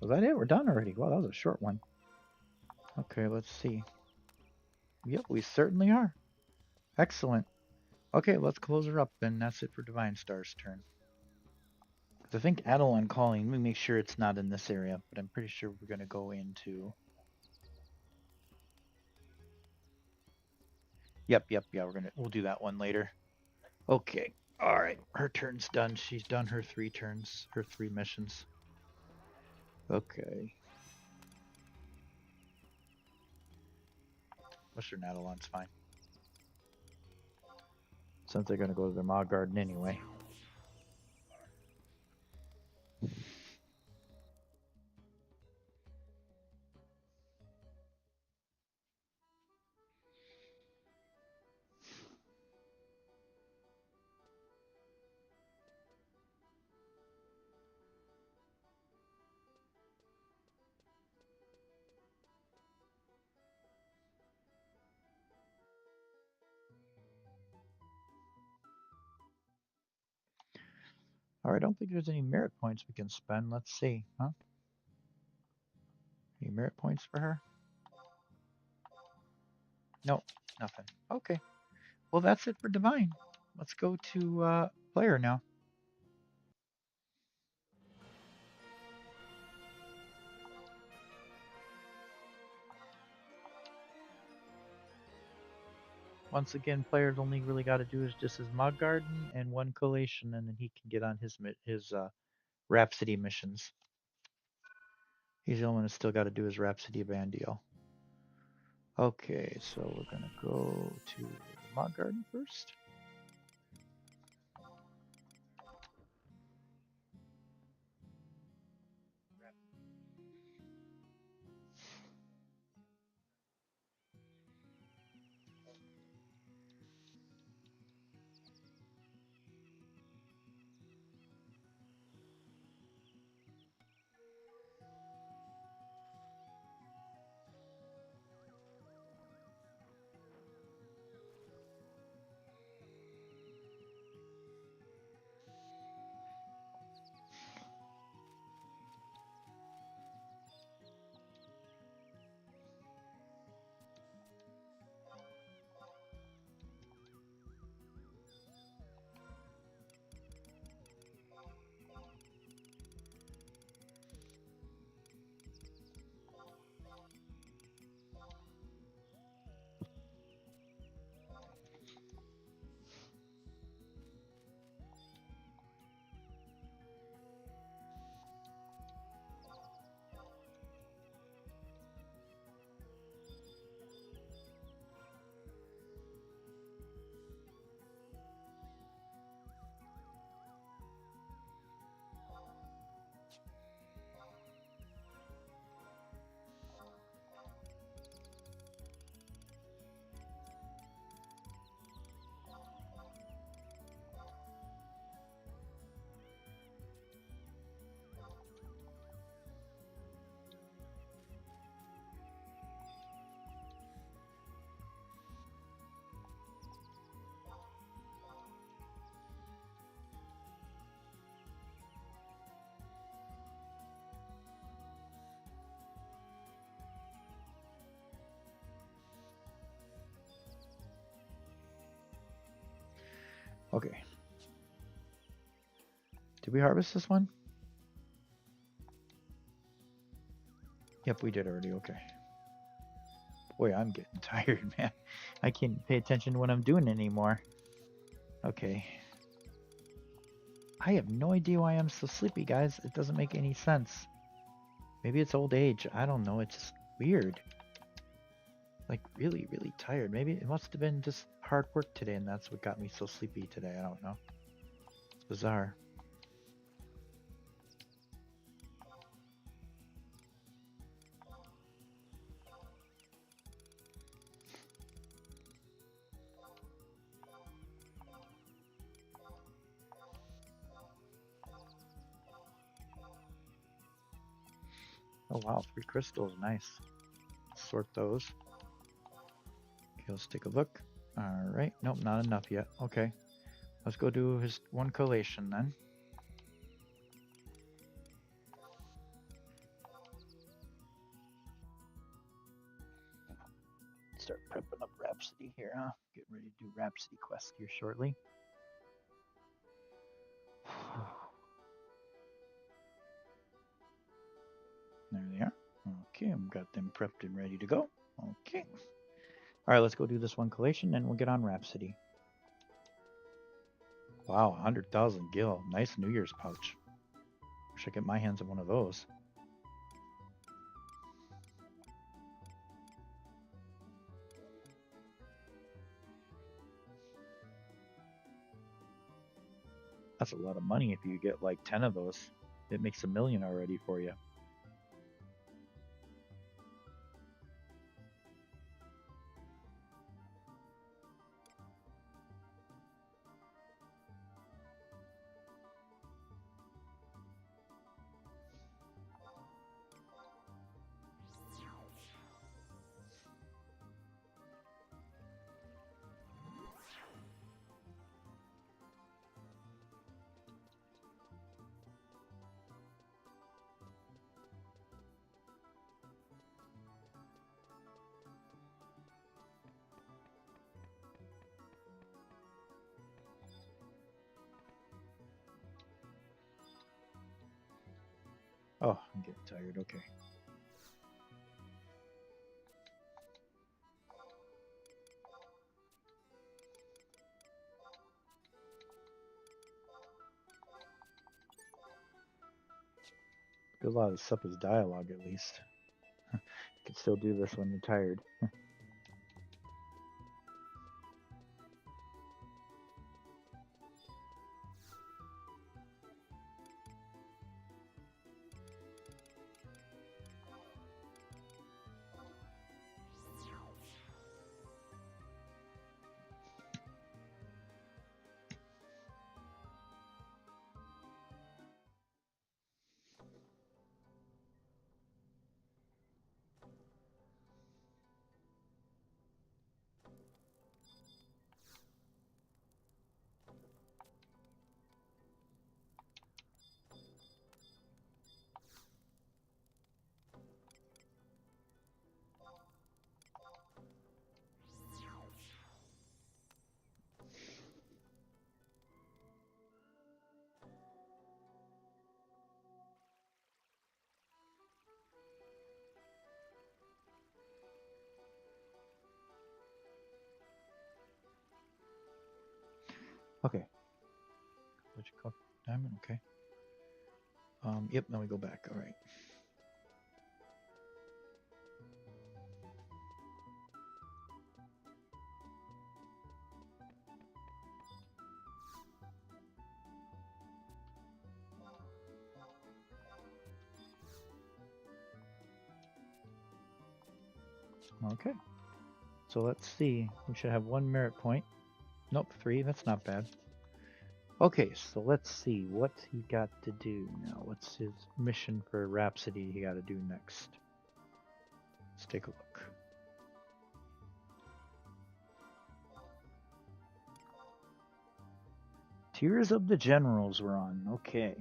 Was that it? We're done already. Wow, that was a short one. Okay, let's see. Yep, we certainly are. Excellent. Okay, let's close her up, and that's it for Divine Star's turn. 'Cause I think Adeline calling, let me make sure it's not in this area, but I'm pretty sure we're going to go into... Yep, yeah, we'll do that one later. Okay, all right, her turn's done. She's done her 3 turns, her 3 missions. Okay. Western Adelon's fine. Since they're going to go to their Maw Garden anyway. All right, I don't think there's any merit points we can spend. Let's see, huh? Any merit points for her? Nope, nothing. Okay. Well, that's it for Divine. Let's go to player now. Once again, players only really got to do is just his Mud Garden and 1 collation, and then he can get on his Rhapsody missions. He's the only one who's still got to do his Rhapsody Band deal. Okay, so we're gonna go to the Mud Garden first. Okay. Did we harvest this one? Yep, we did already. Okay. Boy, I'm getting tired, man. I can't pay attention to what I'm doing anymore. Okay. I have no idea why I'm so sleepy, guys. It doesn't make any sense. Maybe it's old age. I don't know. It's just weird. Like, really, really tired. Maybe it must have been just hard work today, and that's what got me so sleepy today. I don't know. It's bizarre. Oh wow, 3 crystals, nice. Sort those. Okay, let's take a look. Alright, nope, not enough yet. Okay. Let's go do his 1 collation then. start prepping up Rhapsody here, huh? Get ready to do Rhapsody quest here shortly. There they are. Okay, I've got them prepped and ready to go. Okay. All right, let's go do this one collation, and we'll get on Rhapsody. Wow, 100,000 gil. Nice New Year's pouch. Wish I get my hands on one of those. That's a lot of money if you get like 10 of those. It makes $1 million already for you. Oh, I'm getting tired. Okay. A lot of this stuff is dialogue, at least. You can still do this when you're tired. Okay. What you call diamond? Okay. Yep, now we go back. All right. Okay. So let's see. We should have 1 merit point. Nope, 3. That's not bad. Okay, so let's see what he got to do now. What's his mission for Rhapsody he got to do next? Let's take a look. Tears of the Generals we're on. Okay.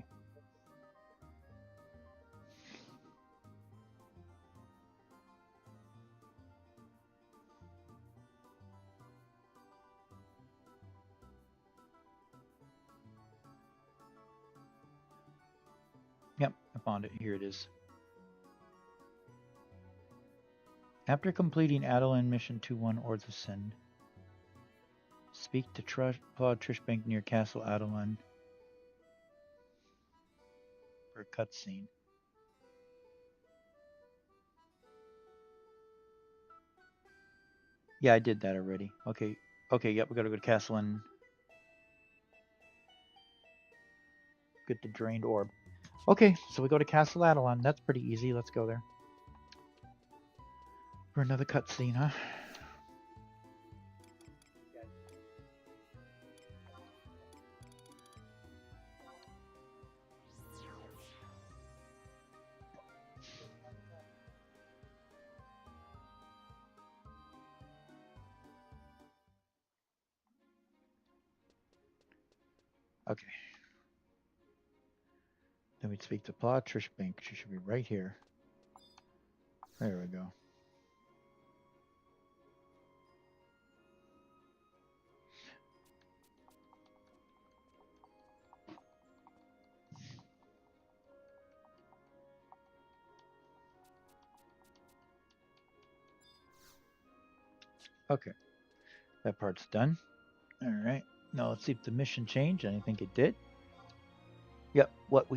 Yep, I found it. Here it is. After completing Adeline Mission 2-1 Ords of Sin, speak to Claude Trishbank near Castle Adeline for a cutscene. Yeah, I did that already. Okay. Okay, yep, we gotta go to Castle and get the drained orb. Okay, so we go to Castle Adeline. That's pretty easy. Let's go there. For another cutscene, huh? Okay. Then we speak to Claude Trishbank. She should be right here. There we go. Okay, that part's done. All right. Now let's see if the mission changed, and I think it did. Yep,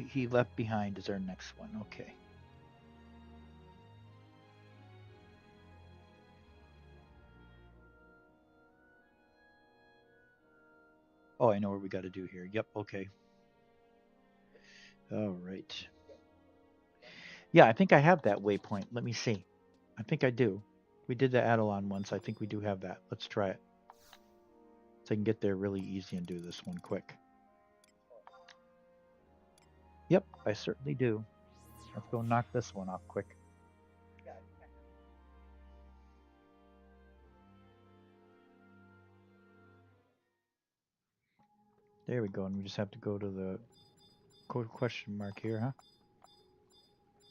he left behind is our next one. Okay. Oh, I know what we got to do here. Yep, okay. All right. Yeah, I think I have that waypoint. Let me see. I think I do. We did the Adelon once. I think we do have that. Let's try it. So I can get there really easy and do this one quick. Yep, I certainly do. Let's go knock this one off quick. There we go, and we just have to go to the question mark here, huh?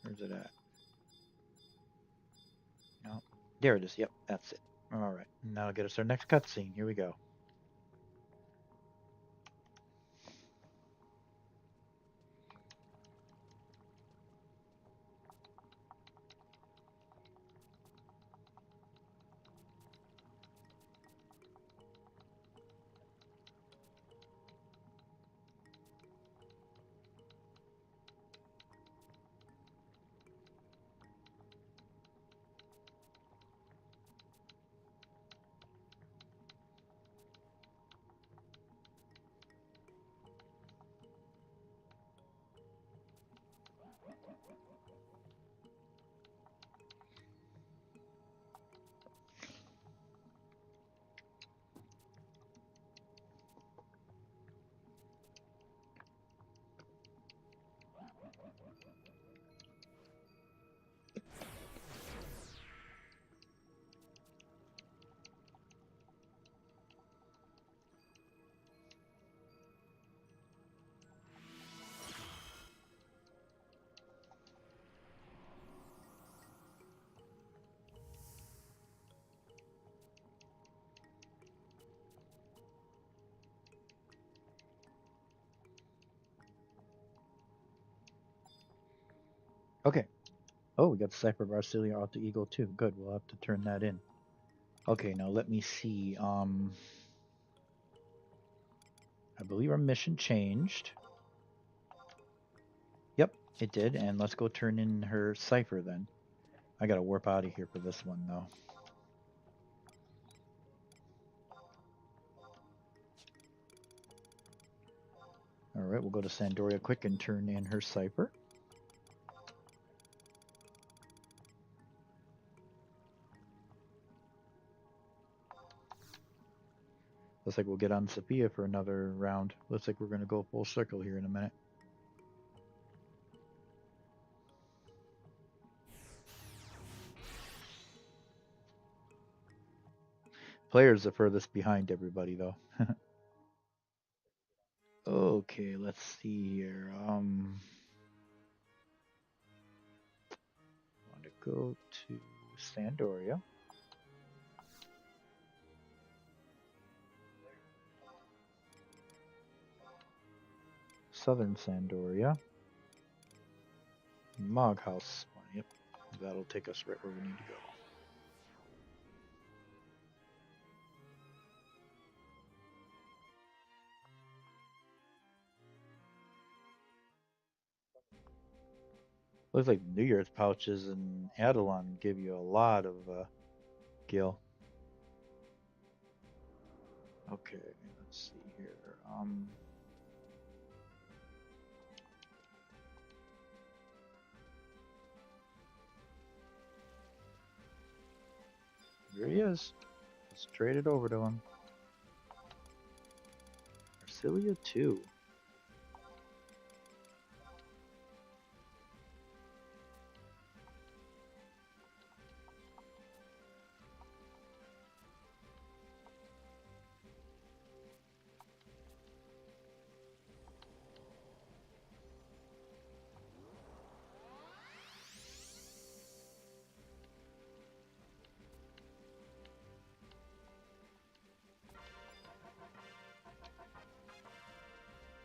Where's it at? No. There it is. Yep, that's it. All right. Now it'll get us our next cutscene. Here we go. Okay. Oh, we got the Cypher Varsilia Alta Eagle too. Good. We'll have to turn that in. Okay, now let me see. I believe our mission changed. Yep, it did. And let's go turn in her cipher then. I gotta warp out of here for this one though. All right, we'll go to Sandoria quick and turn in her cipher. Looks like we'll get on Sophia for another round. Looks like we're going to go full circle here in a minute. Player's the furthest behind everybody, though. Okay, let's see here. Want to go to Sandoria. Southern Sandoria. Mog House. Yep, that'll take us right where we need to go. Looks like New Year's pouches and Adelon give you a lot of gil. Okay, let's see here. There he is. Let's trade it over to him. Marsilia 2.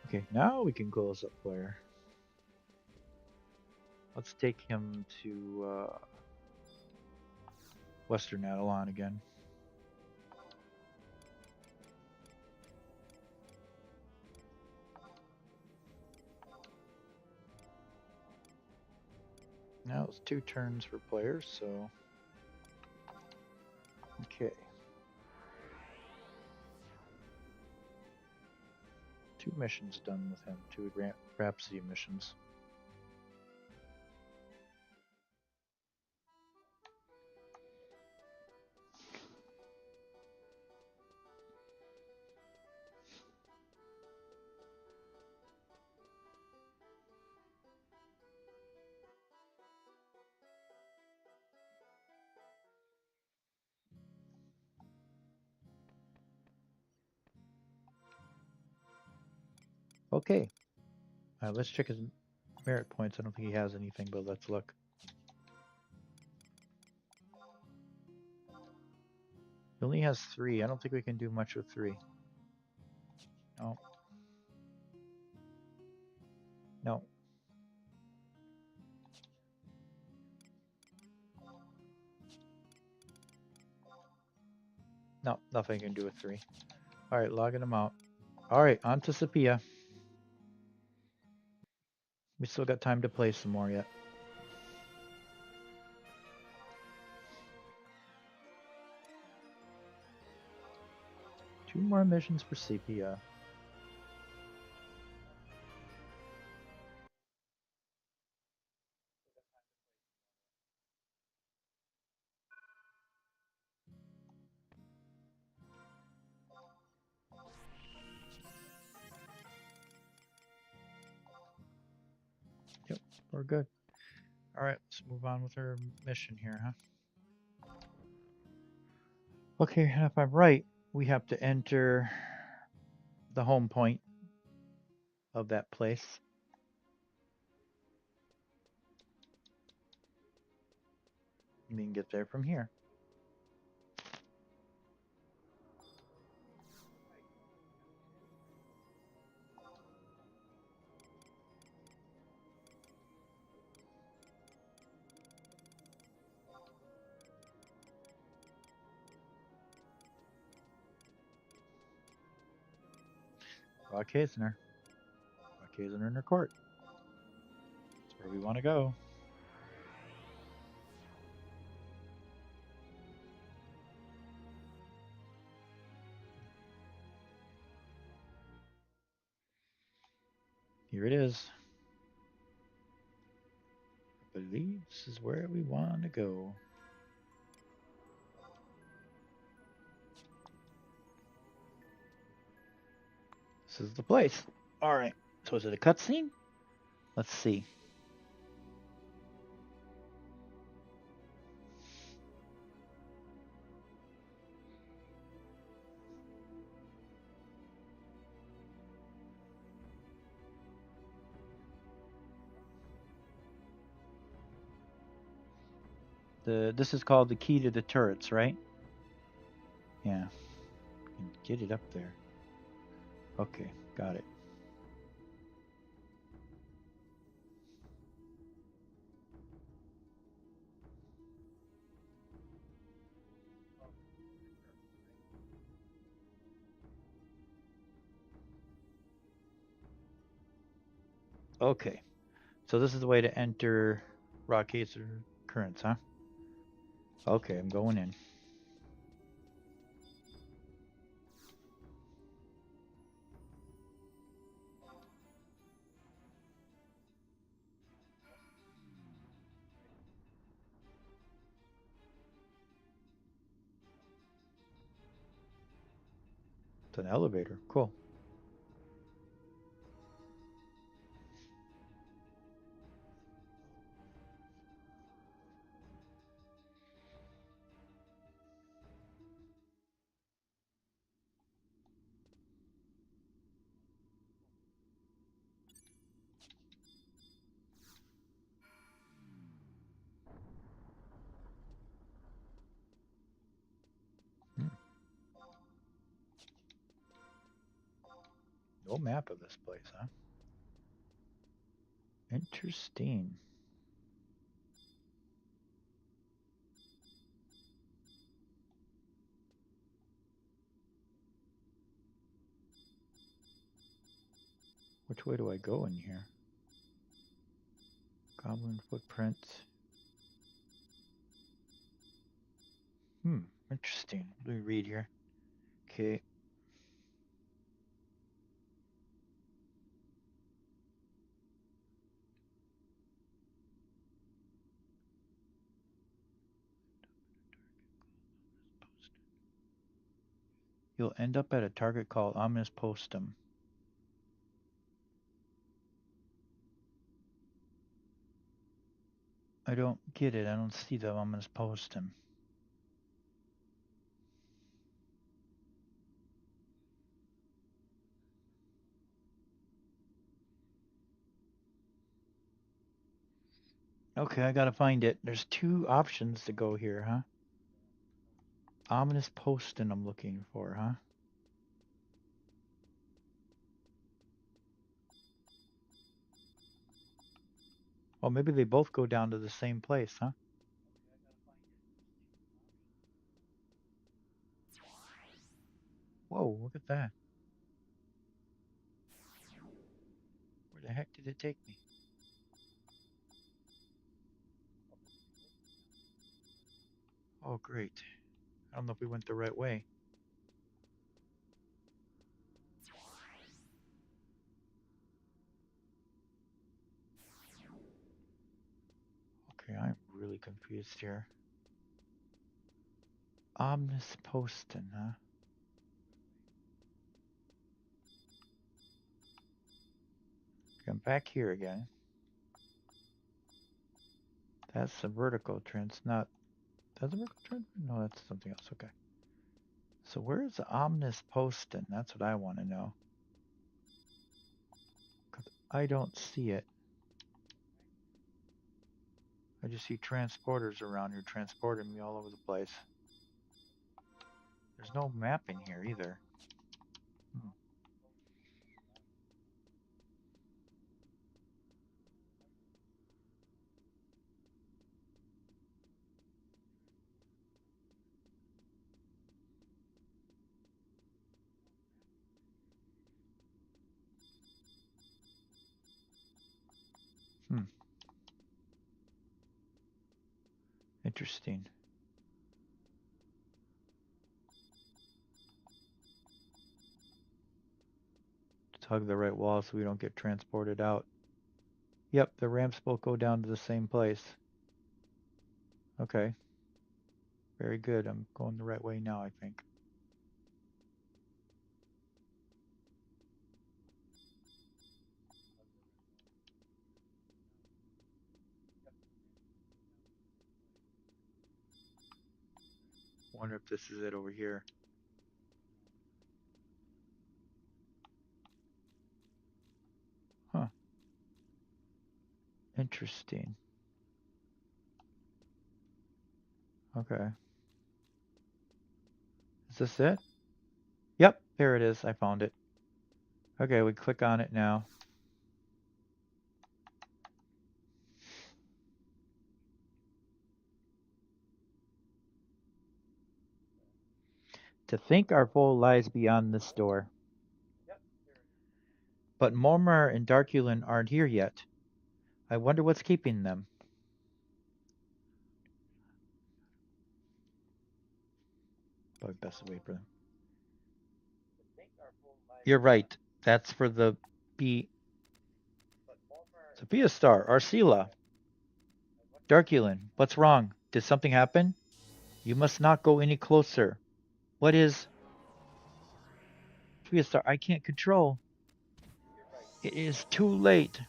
Okay, now we can close up player. Let's take him to Western Adelon again. Now it's 2 turns for players, so okay. 2 missions done with him, 2 Rhapsody missions. Okay. Let's check his merit points. I don't think he has anything, but let's look. He only has 3. I don't think we can do much with 3. No. No. No, nothing can do with 3. Alright, logging him out. Alright, on to Sepia. We still got time to play some more yet. Two more missions for Sepia. Yep, we're good. Alright, let's move on with our mission here, huh? Okay, and if I'm right, we have to enter the home point of that place. We can get there from here. Rockhazener. Rockhazener Inner Court. That's where we want to go. Here it is. I believe this is where we want to go. This is the place. Alright, so is it a cutscene? Let's see. This is called the key to the turrets, right? Yeah. Get it up there. Okay, got it. Okay. So this is the way to enter Rockhazer Currents, huh? Okay, I'm going in. It's an elevator. Cool. No map of this place, huh? Interesting. Which way do I go in here? Goblin footprint. Interesting. Let me read here. Okay. You'll end up at a target called ominous postum. I don't get it. I don't see the ominous postum. Okay, I gotta find it. There's two options to go here, huh? Ominous postum I'm looking for, huh? Well, maybe they both go down to the same place, huh? Whoa, look at that. Where the heck did it take me? Oh, great. I don't know if we went the right way. Okay, I'm really confused here. Ominous postum, huh? Okay, I'm back here again. That's the vertical trend, not... That's a vertical trend? No, that's something else. Okay. So where is the ominous postum? That's what I want to know. Because I don't see it. I just see transporters around here transporting me all over the place. There's no map in here either. Hmm. Hmm. Interesting. Let's hug the right wall so we don't get transported out. Yep, the ramps both go down to the same place. Okay. Very good. I'm going the right way now, I think. Wonder if this is it over here. Huh. Interesting. Okay. Is this it? Yep, there it is. I found it. Okay, we click on it now. To think our foe lies beyond this door. But Mormar and Darkulin aren't here yet. I wonder what's keeping them. Probably best to wait for them. You're right. That's for the B. Sophia Star, Arcila. Darkulin, what's wrong? Did something happen? You must not go any closer. What is... Sophia Star, I can't control. It is too late.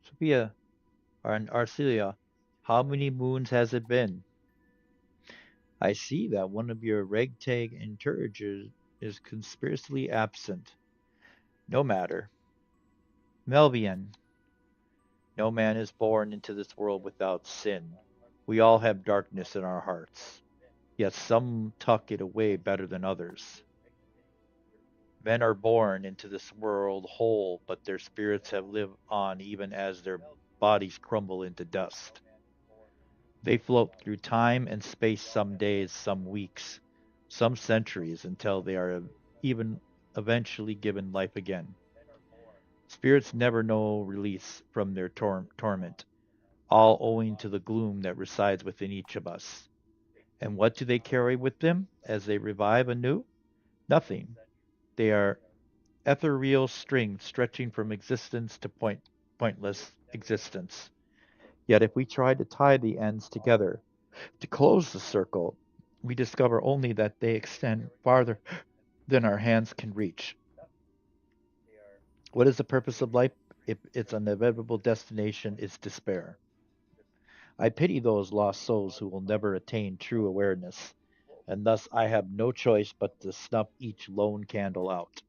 Sophia, and Arcelia, how many moons has it been? I see that one of your ragtag encouragers is conspicuously absent. No matter. Melvian, no man is born into this world without sin. We all have darkness in our hearts, yet some tuck it away better than others. Men are born into this world whole, but their spirits have lived on even as their bodies crumble into dust. They float through time and space some days, some weeks, some centuries until they are even eventually given life again. Spirits never know release from their torment, all owing to the gloom that resides within each of us. And what do they carry with them as they revive anew? Nothing. They are ethereal strings stretching from existence to pointless existence. Yet if we try to tie the ends together, to close the circle, we discover only that they extend farther than our hands can reach. What is the purpose of life if its inevitable destination is despair? I pity those lost souls who will never attain true awareness, and thus I have no choice but to snuff each lone candle out.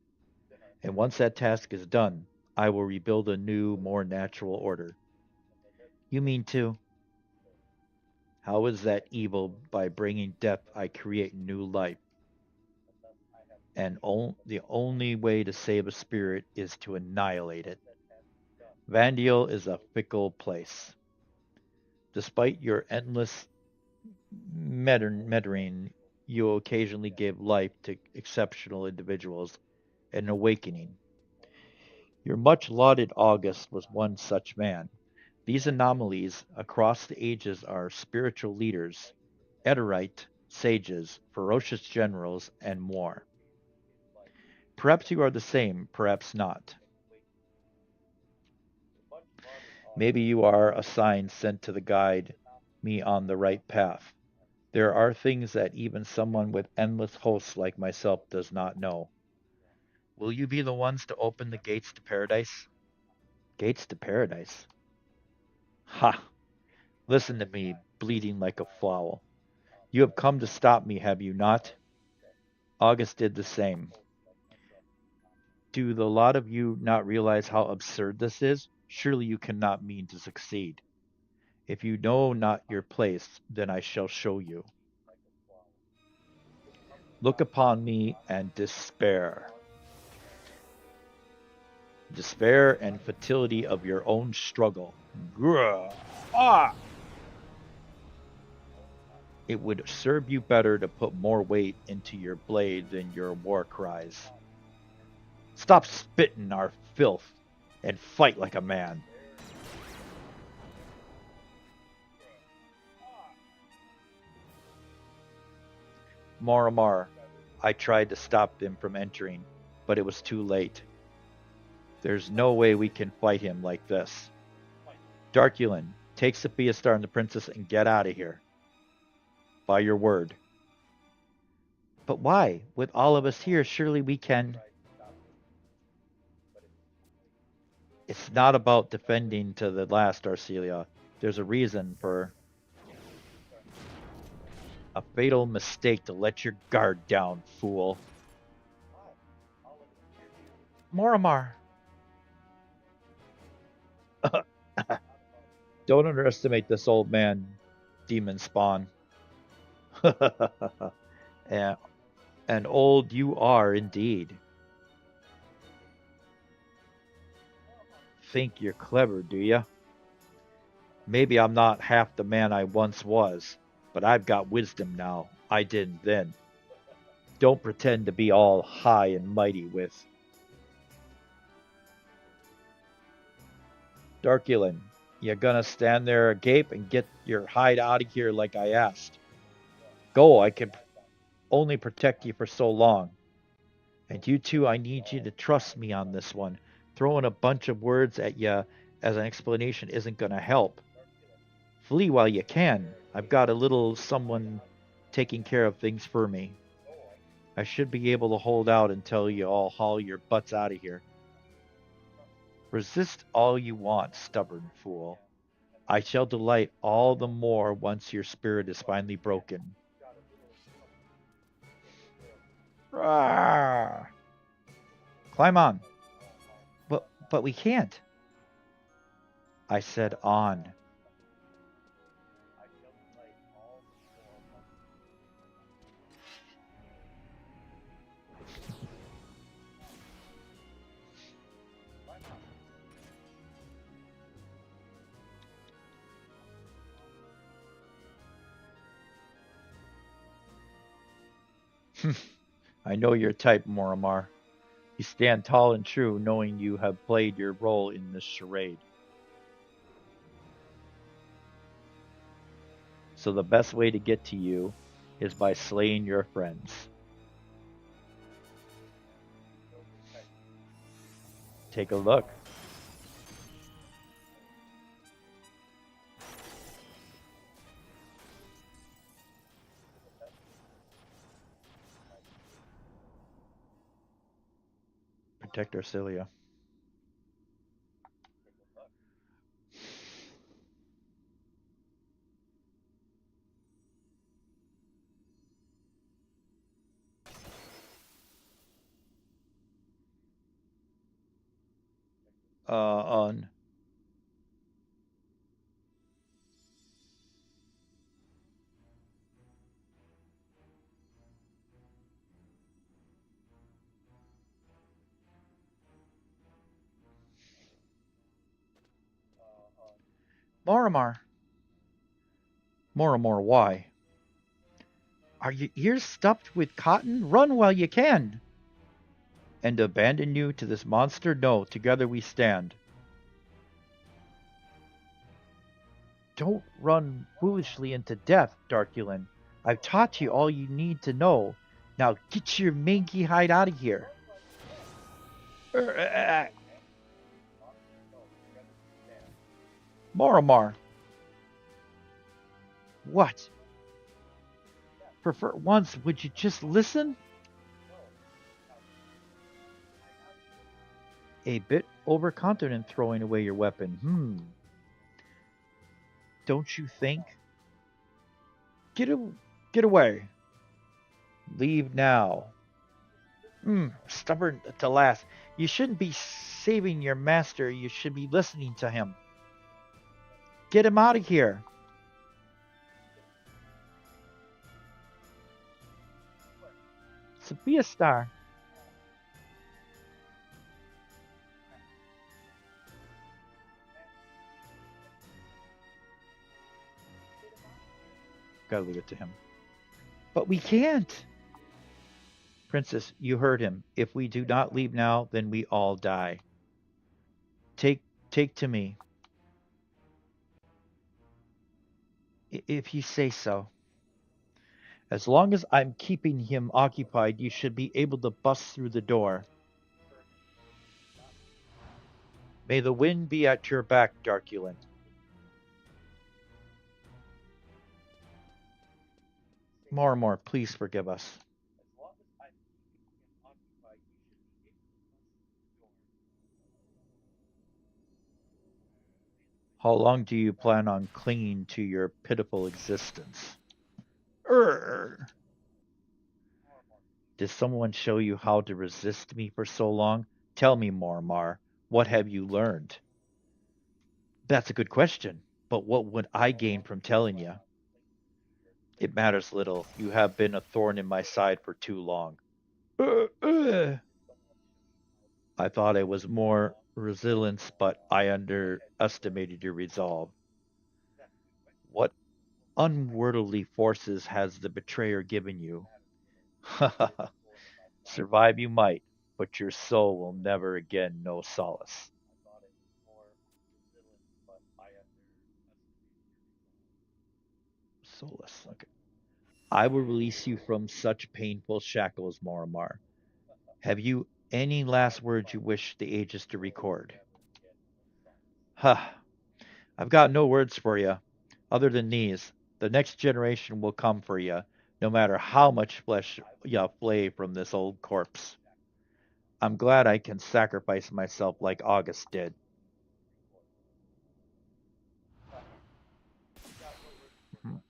And once that task is done, I will rebuild a new, more natural order. You mean too? How is that evil? By bringing death, I create new life. And the only way to save a spirit is to annihilate it. Vandiel is a fickle place. Despite your endless meddling, you occasionally give life to exceptional individuals, an awakening. Your much lauded August was one such man. These anomalies across the ages are spiritual leaders, erudite sages, ferocious generals, and more. Perhaps you are the same, perhaps not. Maybe you are a sign sent to guide me on the right path. There are things that even someone with endless hosts like myself does not know. Will you be the ones to open the gates to paradise? Gates to paradise? Ha! Listen to me, bleeding like a fowl. You have come to stop me, have you not? August did the same. Do the lot of you not realize how absurd this is? Surely you cannot mean to succeed. If you know not your place, then I shall show you. Look upon me and despair. Despair and futility of your own struggle. Grr. Ah! It would serve you better to put more weight into your blade than your war cries. Stop spitting our filth and fight like a man. Moramar, I tried to stop them from entering, but it was too late. There's no way we can fight him like this. Darkulin, take Sophia Star and the princess and get out of here. By your word. But why? With all of us here, surely we can. It's not about defending to the last, Arcelia. There's a reason for a fatal mistake to let your guard down, fool. Moramar. Don't underestimate this old man, demon spawn. and, and old you are indeed. Think you're clever, do ya? Maybe I'm not half the man I once was, but I've got wisdom now. I didn't then. Don't pretend to be all high and mighty with Darkulin. You gonna stand there agape and get your hide out of here like I asked? Go, I can only protect you for so long. And you two, I need you to trust me on this one. Throwing a bunch of words at you as an explanation isn't gonna help. Flee while you can. I've got a little someone taking care of things for me. I should be able to hold out until you all haul your butts out of here. Resist all you want, stubborn fool. I shall delight all the more once your spirit is finally broken. Rawr! Climb on. But we can't. I said on. I know your type, Moramar. You stand tall and true, knowing you have played your role in this charade. So the best way to get to you is by slaying your friends. Take a look. Protect Arcilia. On Moramar. Moramar, why? Are your ears stuffed with cotton? Run while you can. And abandon you to this monster? No, together we stand. Don't run foolishly into death, Darkulin. I've taught you all you need to know. Now get your manky hide out of here. Moramar. What? For once, would you just listen? A bit overconfident throwing away your weapon. Don't you think? Get a, get away. Leave now. Stubborn to last. You shouldn't be saving your master. You should be listening to him. Get him out of here. Sophia Star. Gotta leave it to him. But we can't. Princess, you heard him. If we do not leave now, then we all die. Take take to me. If you say so. As long as I'm keeping him occupied, you should be able to bust through the door. May the wind be at your back, Darkulin. More, please forgive us. How long do you plan on clinging to your pitiful existence? Urgh. Did someone show you how to resist me for so long? Tell me, Mormar, what have you learned? That's a good question, but what would I gain from telling you? It matters little. You have been a thorn in my side for too long. I thought I was more resilient, but I underestimated your resolve. What unworldly forces has the betrayer given you? Survive you might, but your soul will never again know solace. Solace, okay. I will release you from such painful shackles, Moramar. Have you any last words you wish the ages to record? Ha! I've got no words for you, other than these. The next generation will come for you, no matter how much flesh you flay from this old corpse. I'm glad I can sacrifice myself like August did. Mhm.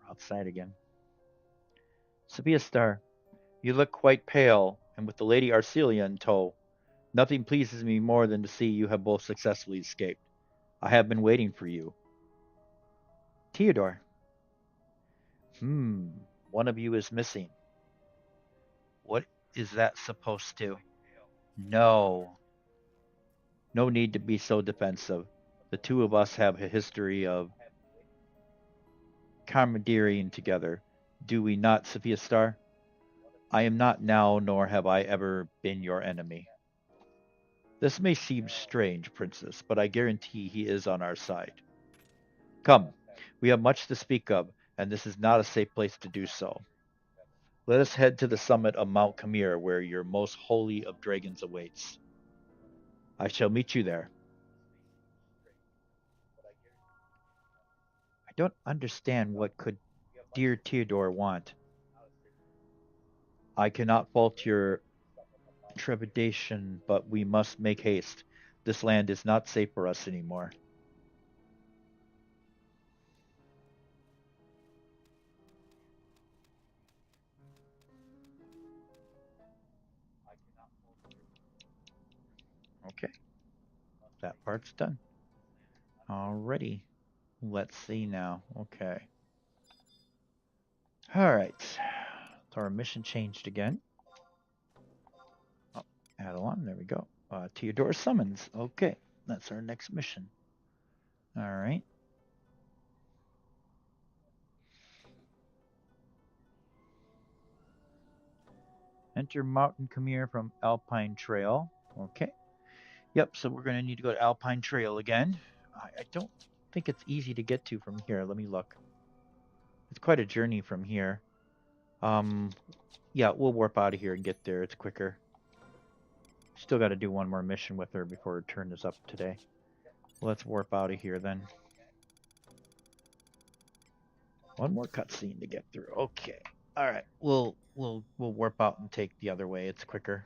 Outside again. Sophia Star, you look quite pale, and with the Lady Arcelia in tow. Nothing pleases me more than to see you have both successfully escaped. I have been waiting for you. Theodore. Hmm. One of you is missing. What is that supposed to? No. No need to be so defensive. The two of us have a history of commandeering together. Do we not, Sophia Star? I am not now, nor have I ever been your enemy. This may seem strange, Princess, but I guarantee he is on our side. Come, we have much to speak of, and this is not a safe place to do so. Let us head to the summit of Mount Camir, where your most holy of dragons awaits. I shall meet you there. I don't understand what could dear Theodore want. I cannot fault your trepidation, but we must make haste. This land is not safe for us anymore. Okay, that part's done. Alrighty. Let's see now. Okay. Alright. So our mission changed again. Oh, Adelon, there we go. Theodore summons. Okay, that's our next mission. Alright. Enter Mountain Camir from Alpine Trail. Okay. Yep, so we're going to need to go to Alpine Trail again. I don't think it's easy to get to from here. Let me look. It's quite a journey from here. Yeah, we'll warp out of here and get there. It's quicker. Still got to do one more mission with her before her turn is up today. Let's warp out of here then. One more cutscene to get through. Okay. All right. We'll warp out and take the other way. It's quicker.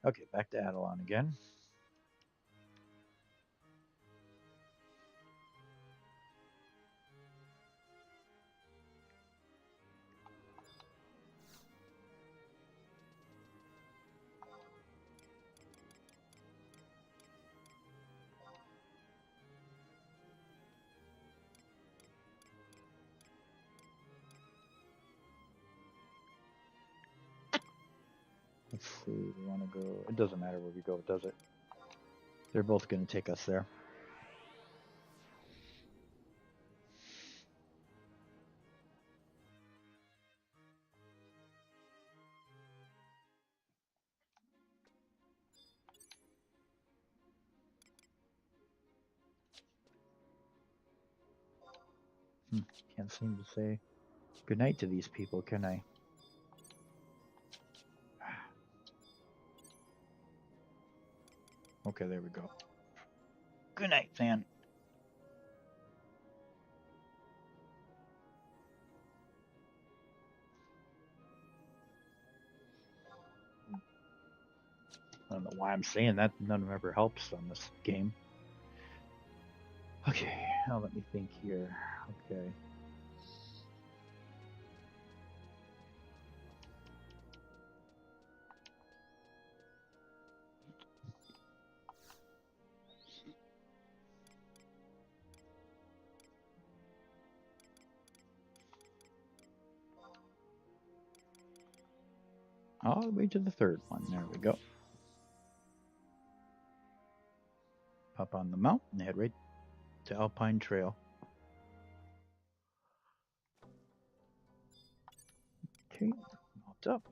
Okay, back to Adelon again. Let's see. We want to go. It doesn't matter where we go, does it? They're both going to take us there. Can't seem to say goodnight to these people, can I? Okay, there we go. Good night, Fan. I don't know why I'm saying that. None of it ever helps on this game. Okay, now let me think here. Okay. All the way to the third one. There we go. Up on the mount and head right to Alpine Trail. Okay, mount up.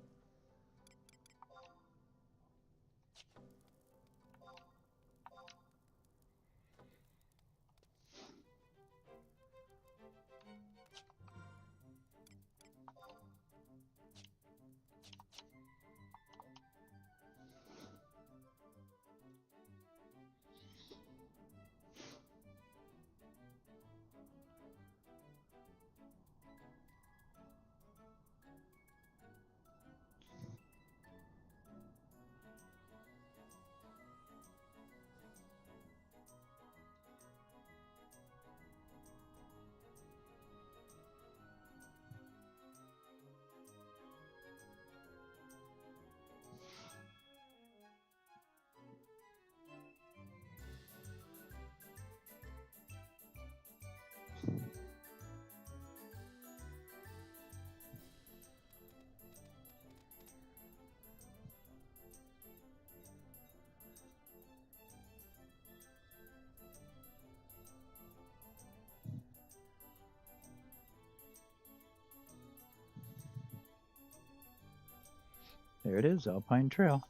There it is, Alpine Trail.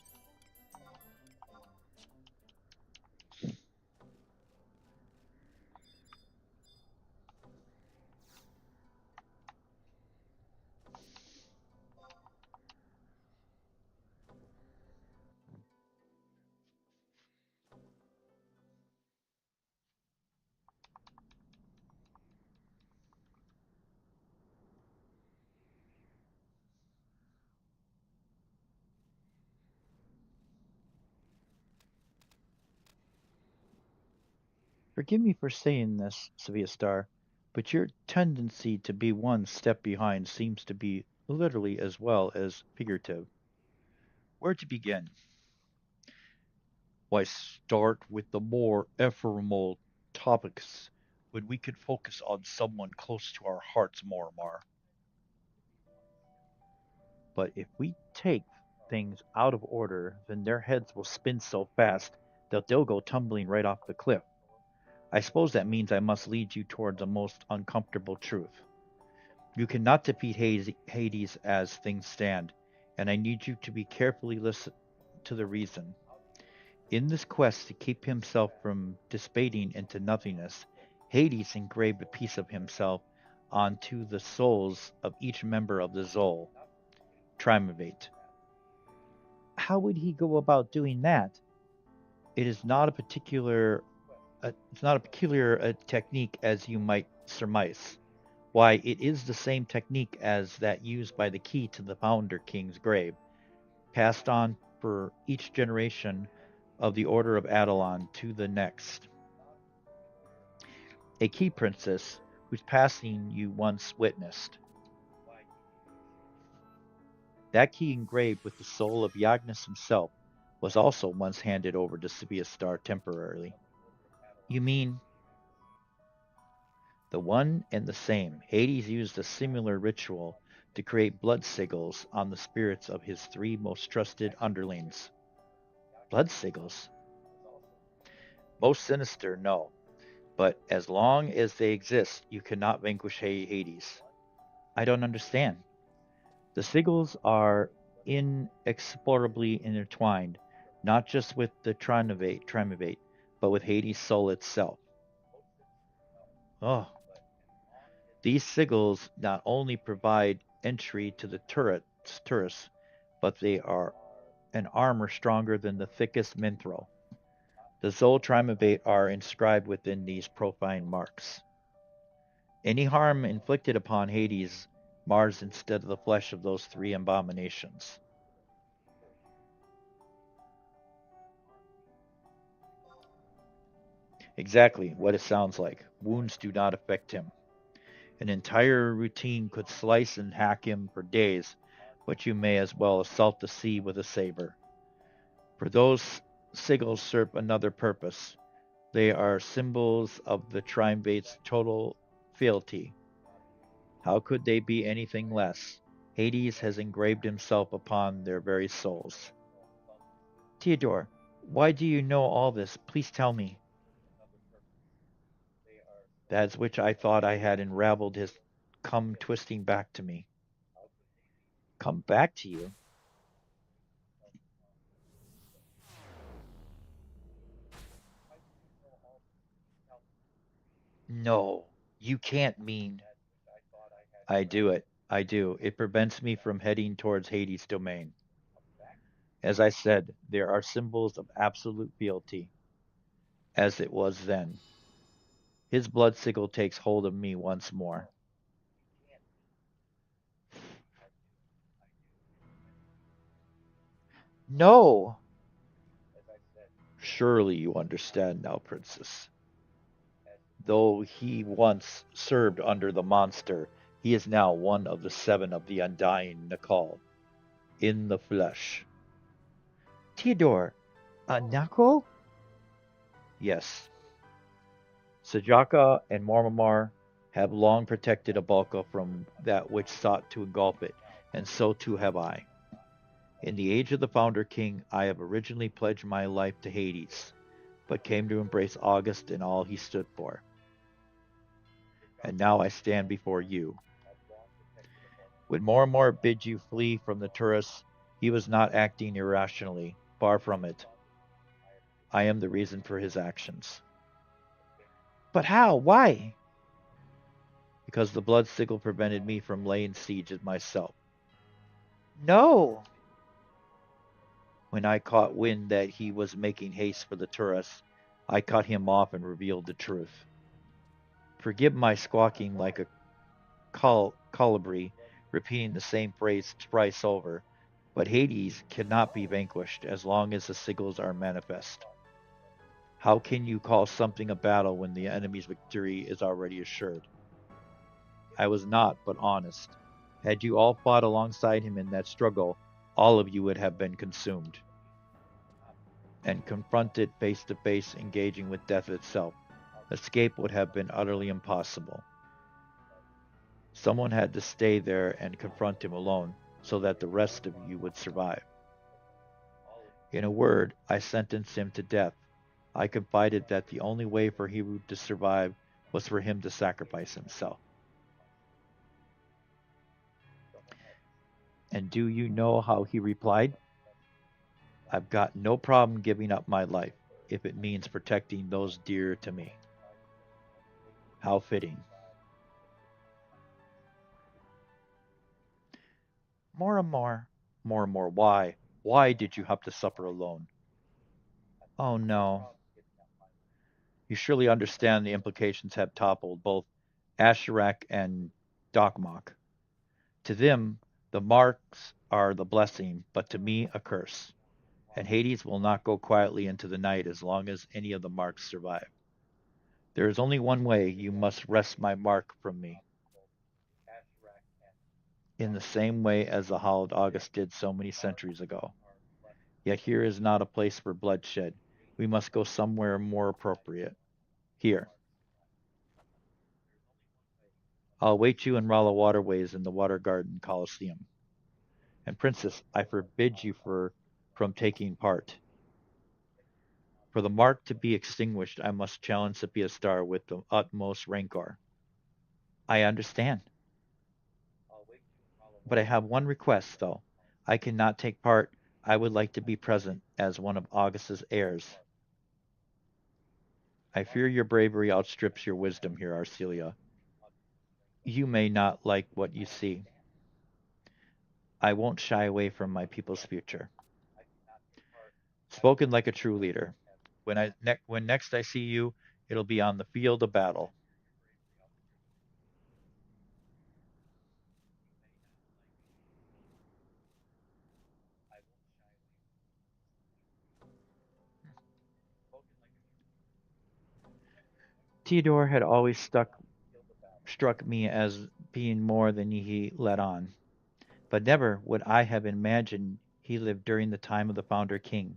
Forgive me for saying this, Sevilla Star, but your tendency to be one step behind seems to be literally as well as figurative. Where to begin? Why start with the more ephemeral topics when we could focus on someone close to our hearts more, Mar? But if we take things out of order, then their heads will spin so fast that they'll go tumbling right off the cliff. I suppose that means I must lead you towards a most uncomfortable truth. You cannot defeat Hades as things stand, and I need you to be carefully listen to the reason. In this quest to keep himself from dissipating into nothingness, Hades engraved a piece of himself onto the souls of each member of the Zol, Triumvirate. How would he go about doing that? It is not a particular it's not a peculiar technique as you might surmise. Why, it is the same technique as that used by the key to the Founder King's grave, passed on for each generation of the Order of Adelon to the next. A key princess whose passing you once witnessed. That key engraved with the soul of Yagnas himself was also once handed over to Sevilla Star temporarily. You mean the one and the same? Hades used a similar ritual to create blood sigils on the spirits of his three most trusted underlings. Blood sigils? Most sinister, no. But as long as they exist, you cannot vanquish Hades. I don't understand. The sigils are inexplorably intertwined, not just with the Triumvirate, but with Hades' soul itself. Oh, these sigils not only provide entry to the turrets, but they are an armor stronger than the thickest mithril. The Zol Triumvirate are inscribed within these profane marks. Any harm inflicted upon Hades mars instead of the flesh of those three abominations. Exactly what it sounds like. Wounds do not affect him. An entire routine could slice and hack him for days, but you may as well assault the sea with a saber. For those sigils serve another purpose. They are symbols of the Triumvirate's total fealty. How could they be anything less? Hades has engraved himself upon their very souls. Theodore, why do you know all this? Please tell me. That which I thought I had unraveled has come twisting back to me. Come back to you? No, you can't mean. I do it. I do. It prevents me from heading towards Hades' domain. As I said, there are symbols of absolute fealty, as it was then. His blood sigil takes hold of me once more. No! Surely you understand now, Princess. Though he once served under the monster, he is now one of the seven of the undying Nakal, in the flesh. Theodore, Nako? Yes. Sajaka and Marmamar have long protected Abalka from that which sought to engulf it, and so too have I. In the age of the Founder King, I have originally pledged my life to Hades, but came to embrace August and all he stood for. And now I stand before you. When Marmar bid you flee from the Turris, He was not acting irrationally. Far from it. I am the reason for his actions. But how? Why? Because the blood sickle prevented me from laying siege at myself. No. When I caught wind that he was making haste for the tourists, I cut him off and revealed the truth. Forgive my squawking like a colibri, repeating the same phrase twice over, but Hades cannot be vanquished as long as the sigils are manifest. How can you call something a battle when the enemy's victory is already assured? I was not, but honest. Had you all fought alongside him in that struggle, all of you would have been consumed and confronted face to face, engaging with death itself. Escape would have been utterly impossible. Someone had to stay there and confront him alone so that the rest of you would survive. In a word, I sentenced him to death. I confided that the only way for him to survive was for him to sacrifice himself. And do you know how he replied? I've got no problem giving up my life if it means protecting those dear to me. How fitting. More and more. More and more. Why? Why did you have to suffer alone? Oh no. You surely understand the implications have toppled both Asherak and Dokmok. To them, the marks are the blessing, but to me, a curse. And Hades will not go quietly into the night as long as any of the marks survive. There is only one way. You must wrest my mark from me, in the same way as the hallowed August did so many centuries ago. Yet here is not a place for bloodshed. We must go somewhere more appropriate. Here. I'll await you in Rala Waterways in the Water Garden Coliseum. And Princess, I forbid you from taking part. For the mark to be extinguished, I must challenge Sepia Star with the utmost rancor. I understand. But I have one request, though. I cannot take part. I would like to be present as one of Augustus' heirs. I fear your bravery outstrips your wisdom here, Arcelia. You may not like what you see. I won't shy away from my people's future. Spoken like a true leader. When next I see you, it'll be on the field of battle. Theodore had always struck me as being more than he let on, but never would I have imagined he lived during the time of the founder king.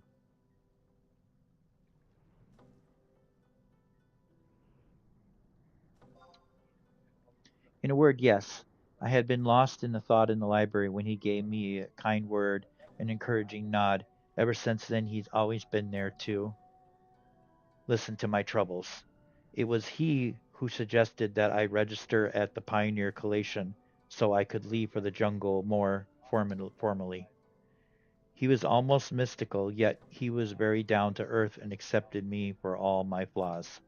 In a word, yes, I had been lost in the thought in the library when he gave me a kind word, an encouraging nod. Ever since then, he's always been there to listen to my troubles. It was he who suggested that I register at the Pioneer Collation so I could leave for the jungle more formally. He was almost mystical, yet he was very down to earth and accepted me for all my flaws.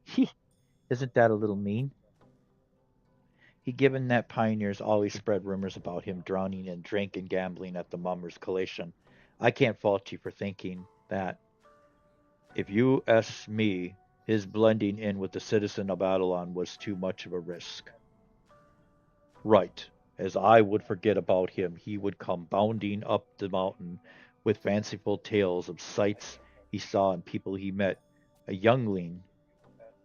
He isn't that a little mean? He given that pioneers always spread rumors about him drowning in drink and gambling at the mummers' collation. I can't fault you for thinking that. If you ask me, his blending in with the citizen of Adelon was too much of a risk. Right. As I would forget about him, he would come bounding up the mountain with fanciful tales of sights he saw and people he met. A youngling.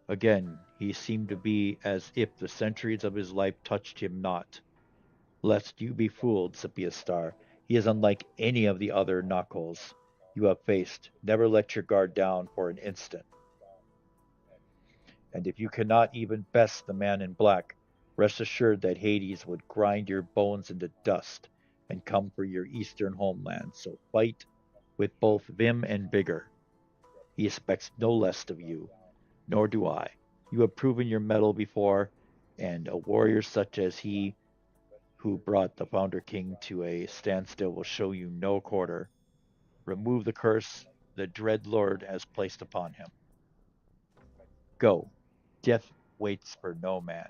Again, he seemed to be as if the centuries of his life touched him not. Lest you be fooled, Sepia Star. He is unlike any of the other knuckles you have faced. Never let your guard down for an instant. And if you cannot even best the man in black, rest assured that Hades would grind your bones into dust and come for your eastern homeland. So fight with both vim and vigor. He expects no less of you, nor do I. You have proven your mettle before, and a warrior such as he who brought the Founder King to a standstill will show you no quarter. Remove the curse the dread Lord has placed upon him. Go. Death waits for no man.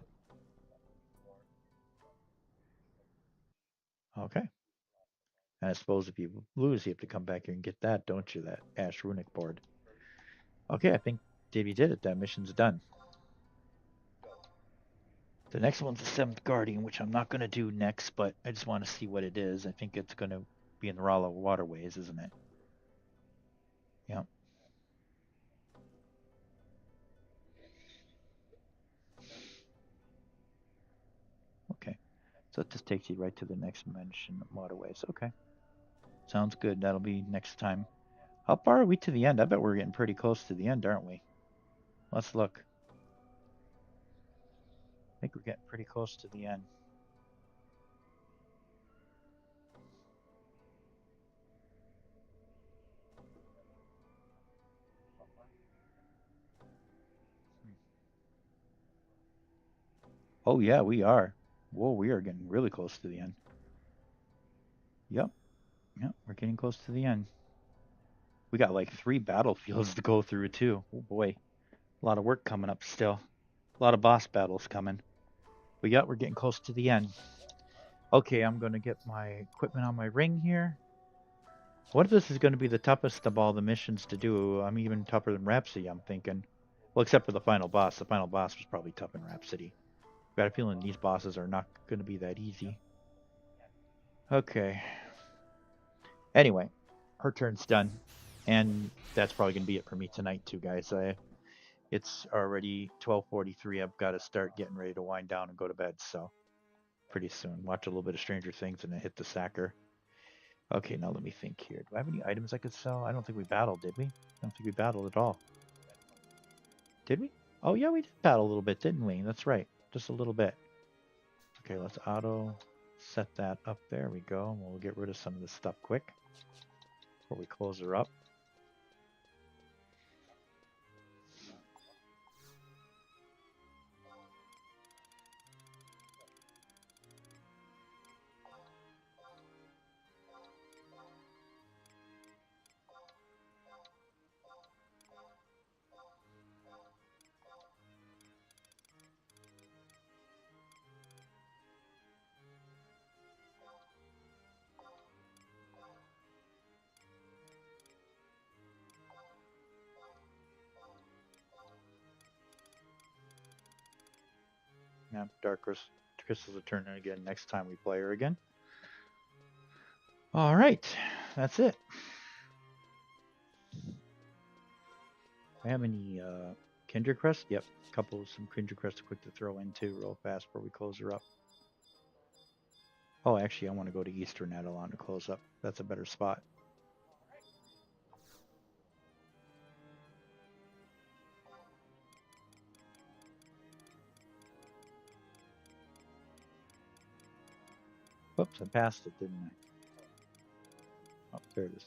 Okay. And I suppose if you lose, you have to come back here and get that, don't you? That Ash Runic board. Okay, I think Davey did it. That mission's done. The next one's the Seventh Guardian, which I'm not going to do next, but I just want to see what it is. I think it's going to be in the Rala waterways, isn't it? Yeah. Okay. So it just takes you right to the next mention of waterways. Okay. Sounds good. That'll be next time. How far are we to the end? I bet we're getting pretty close to the end, aren't we? Let's look. I think we're getting pretty close to the end. Oh, yeah, we are. Whoa, we are getting really close to the end. Yep. Yep. We're getting close to the end. We got like 3 battlefields to go through, too. Oh, boy. A lot of work coming up still. A lot of boss battles coming. But yeah, we're getting close to the end. Okay, I'm going to get my equipment on my ring here. What if this is going to be the toughest of all the missions to do? I'm even tougher than Rhapsody, I'm thinking. Well, except for the final boss. The final boss was probably tough in Rhapsody. Got a feeling these bosses are not going to be that easy. Okay. Anyway, her turn's done. And that's probably going to be it for me tonight, too, guys. It's already 12:43. I've got to start getting ready to wind down and go to bed. So pretty soon. Watch a little bit of Stranger Things and then hit the sacker. Okay, now let me think here. Do I have any items I could sell? I don't think we battled, did we? I don't think we battled at all. Did we? Oh, yeah, we did battle a little bit, didn't we? That's right. Just a little bit. Okay, let's auto set that up. There we go. We'll get rid of some of this stuff quick before we close her up. Yeah, Dark Crystals will turn in again next time we play her again. All right, that's it. Do I have any Kindred Crest? Yep, a couple of some Kindred Crest quick to throw in too, real fast before we close her up. Oh, actually, I want to go to Eastern Adelon to close up. That's a better spot. Whoops, I passed it, didn't I? Oh, there it is.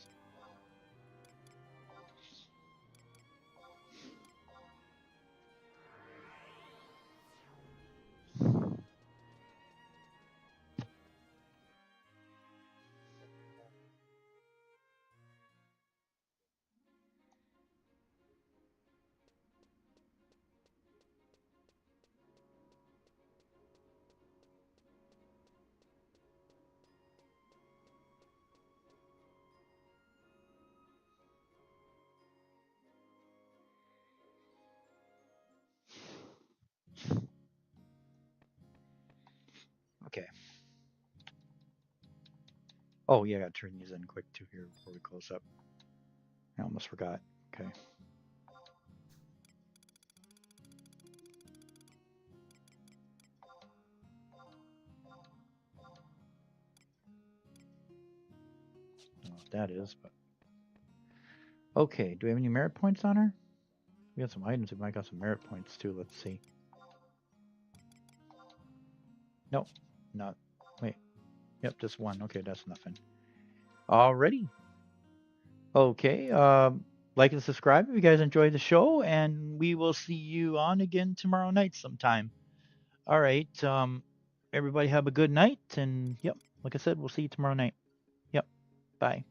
Okay. Oh, yeah, I got to turn these in quick too here before we close up. I almost forgot. Okay. I don't know what that is, but okay. Do we have any merit points on her? We got some items. We might got some merit points too. Let's see. Nope, not. Wait. Yep, just one. Okay, that's nothing. Alrighty. Okay. like and subscribe if you guys enjoyed the show, and we will see you on again tomorrow night sometime. All right. Everybody have a good night, and yep, like I said, we'll see you tomorrow night. Yep. Bye.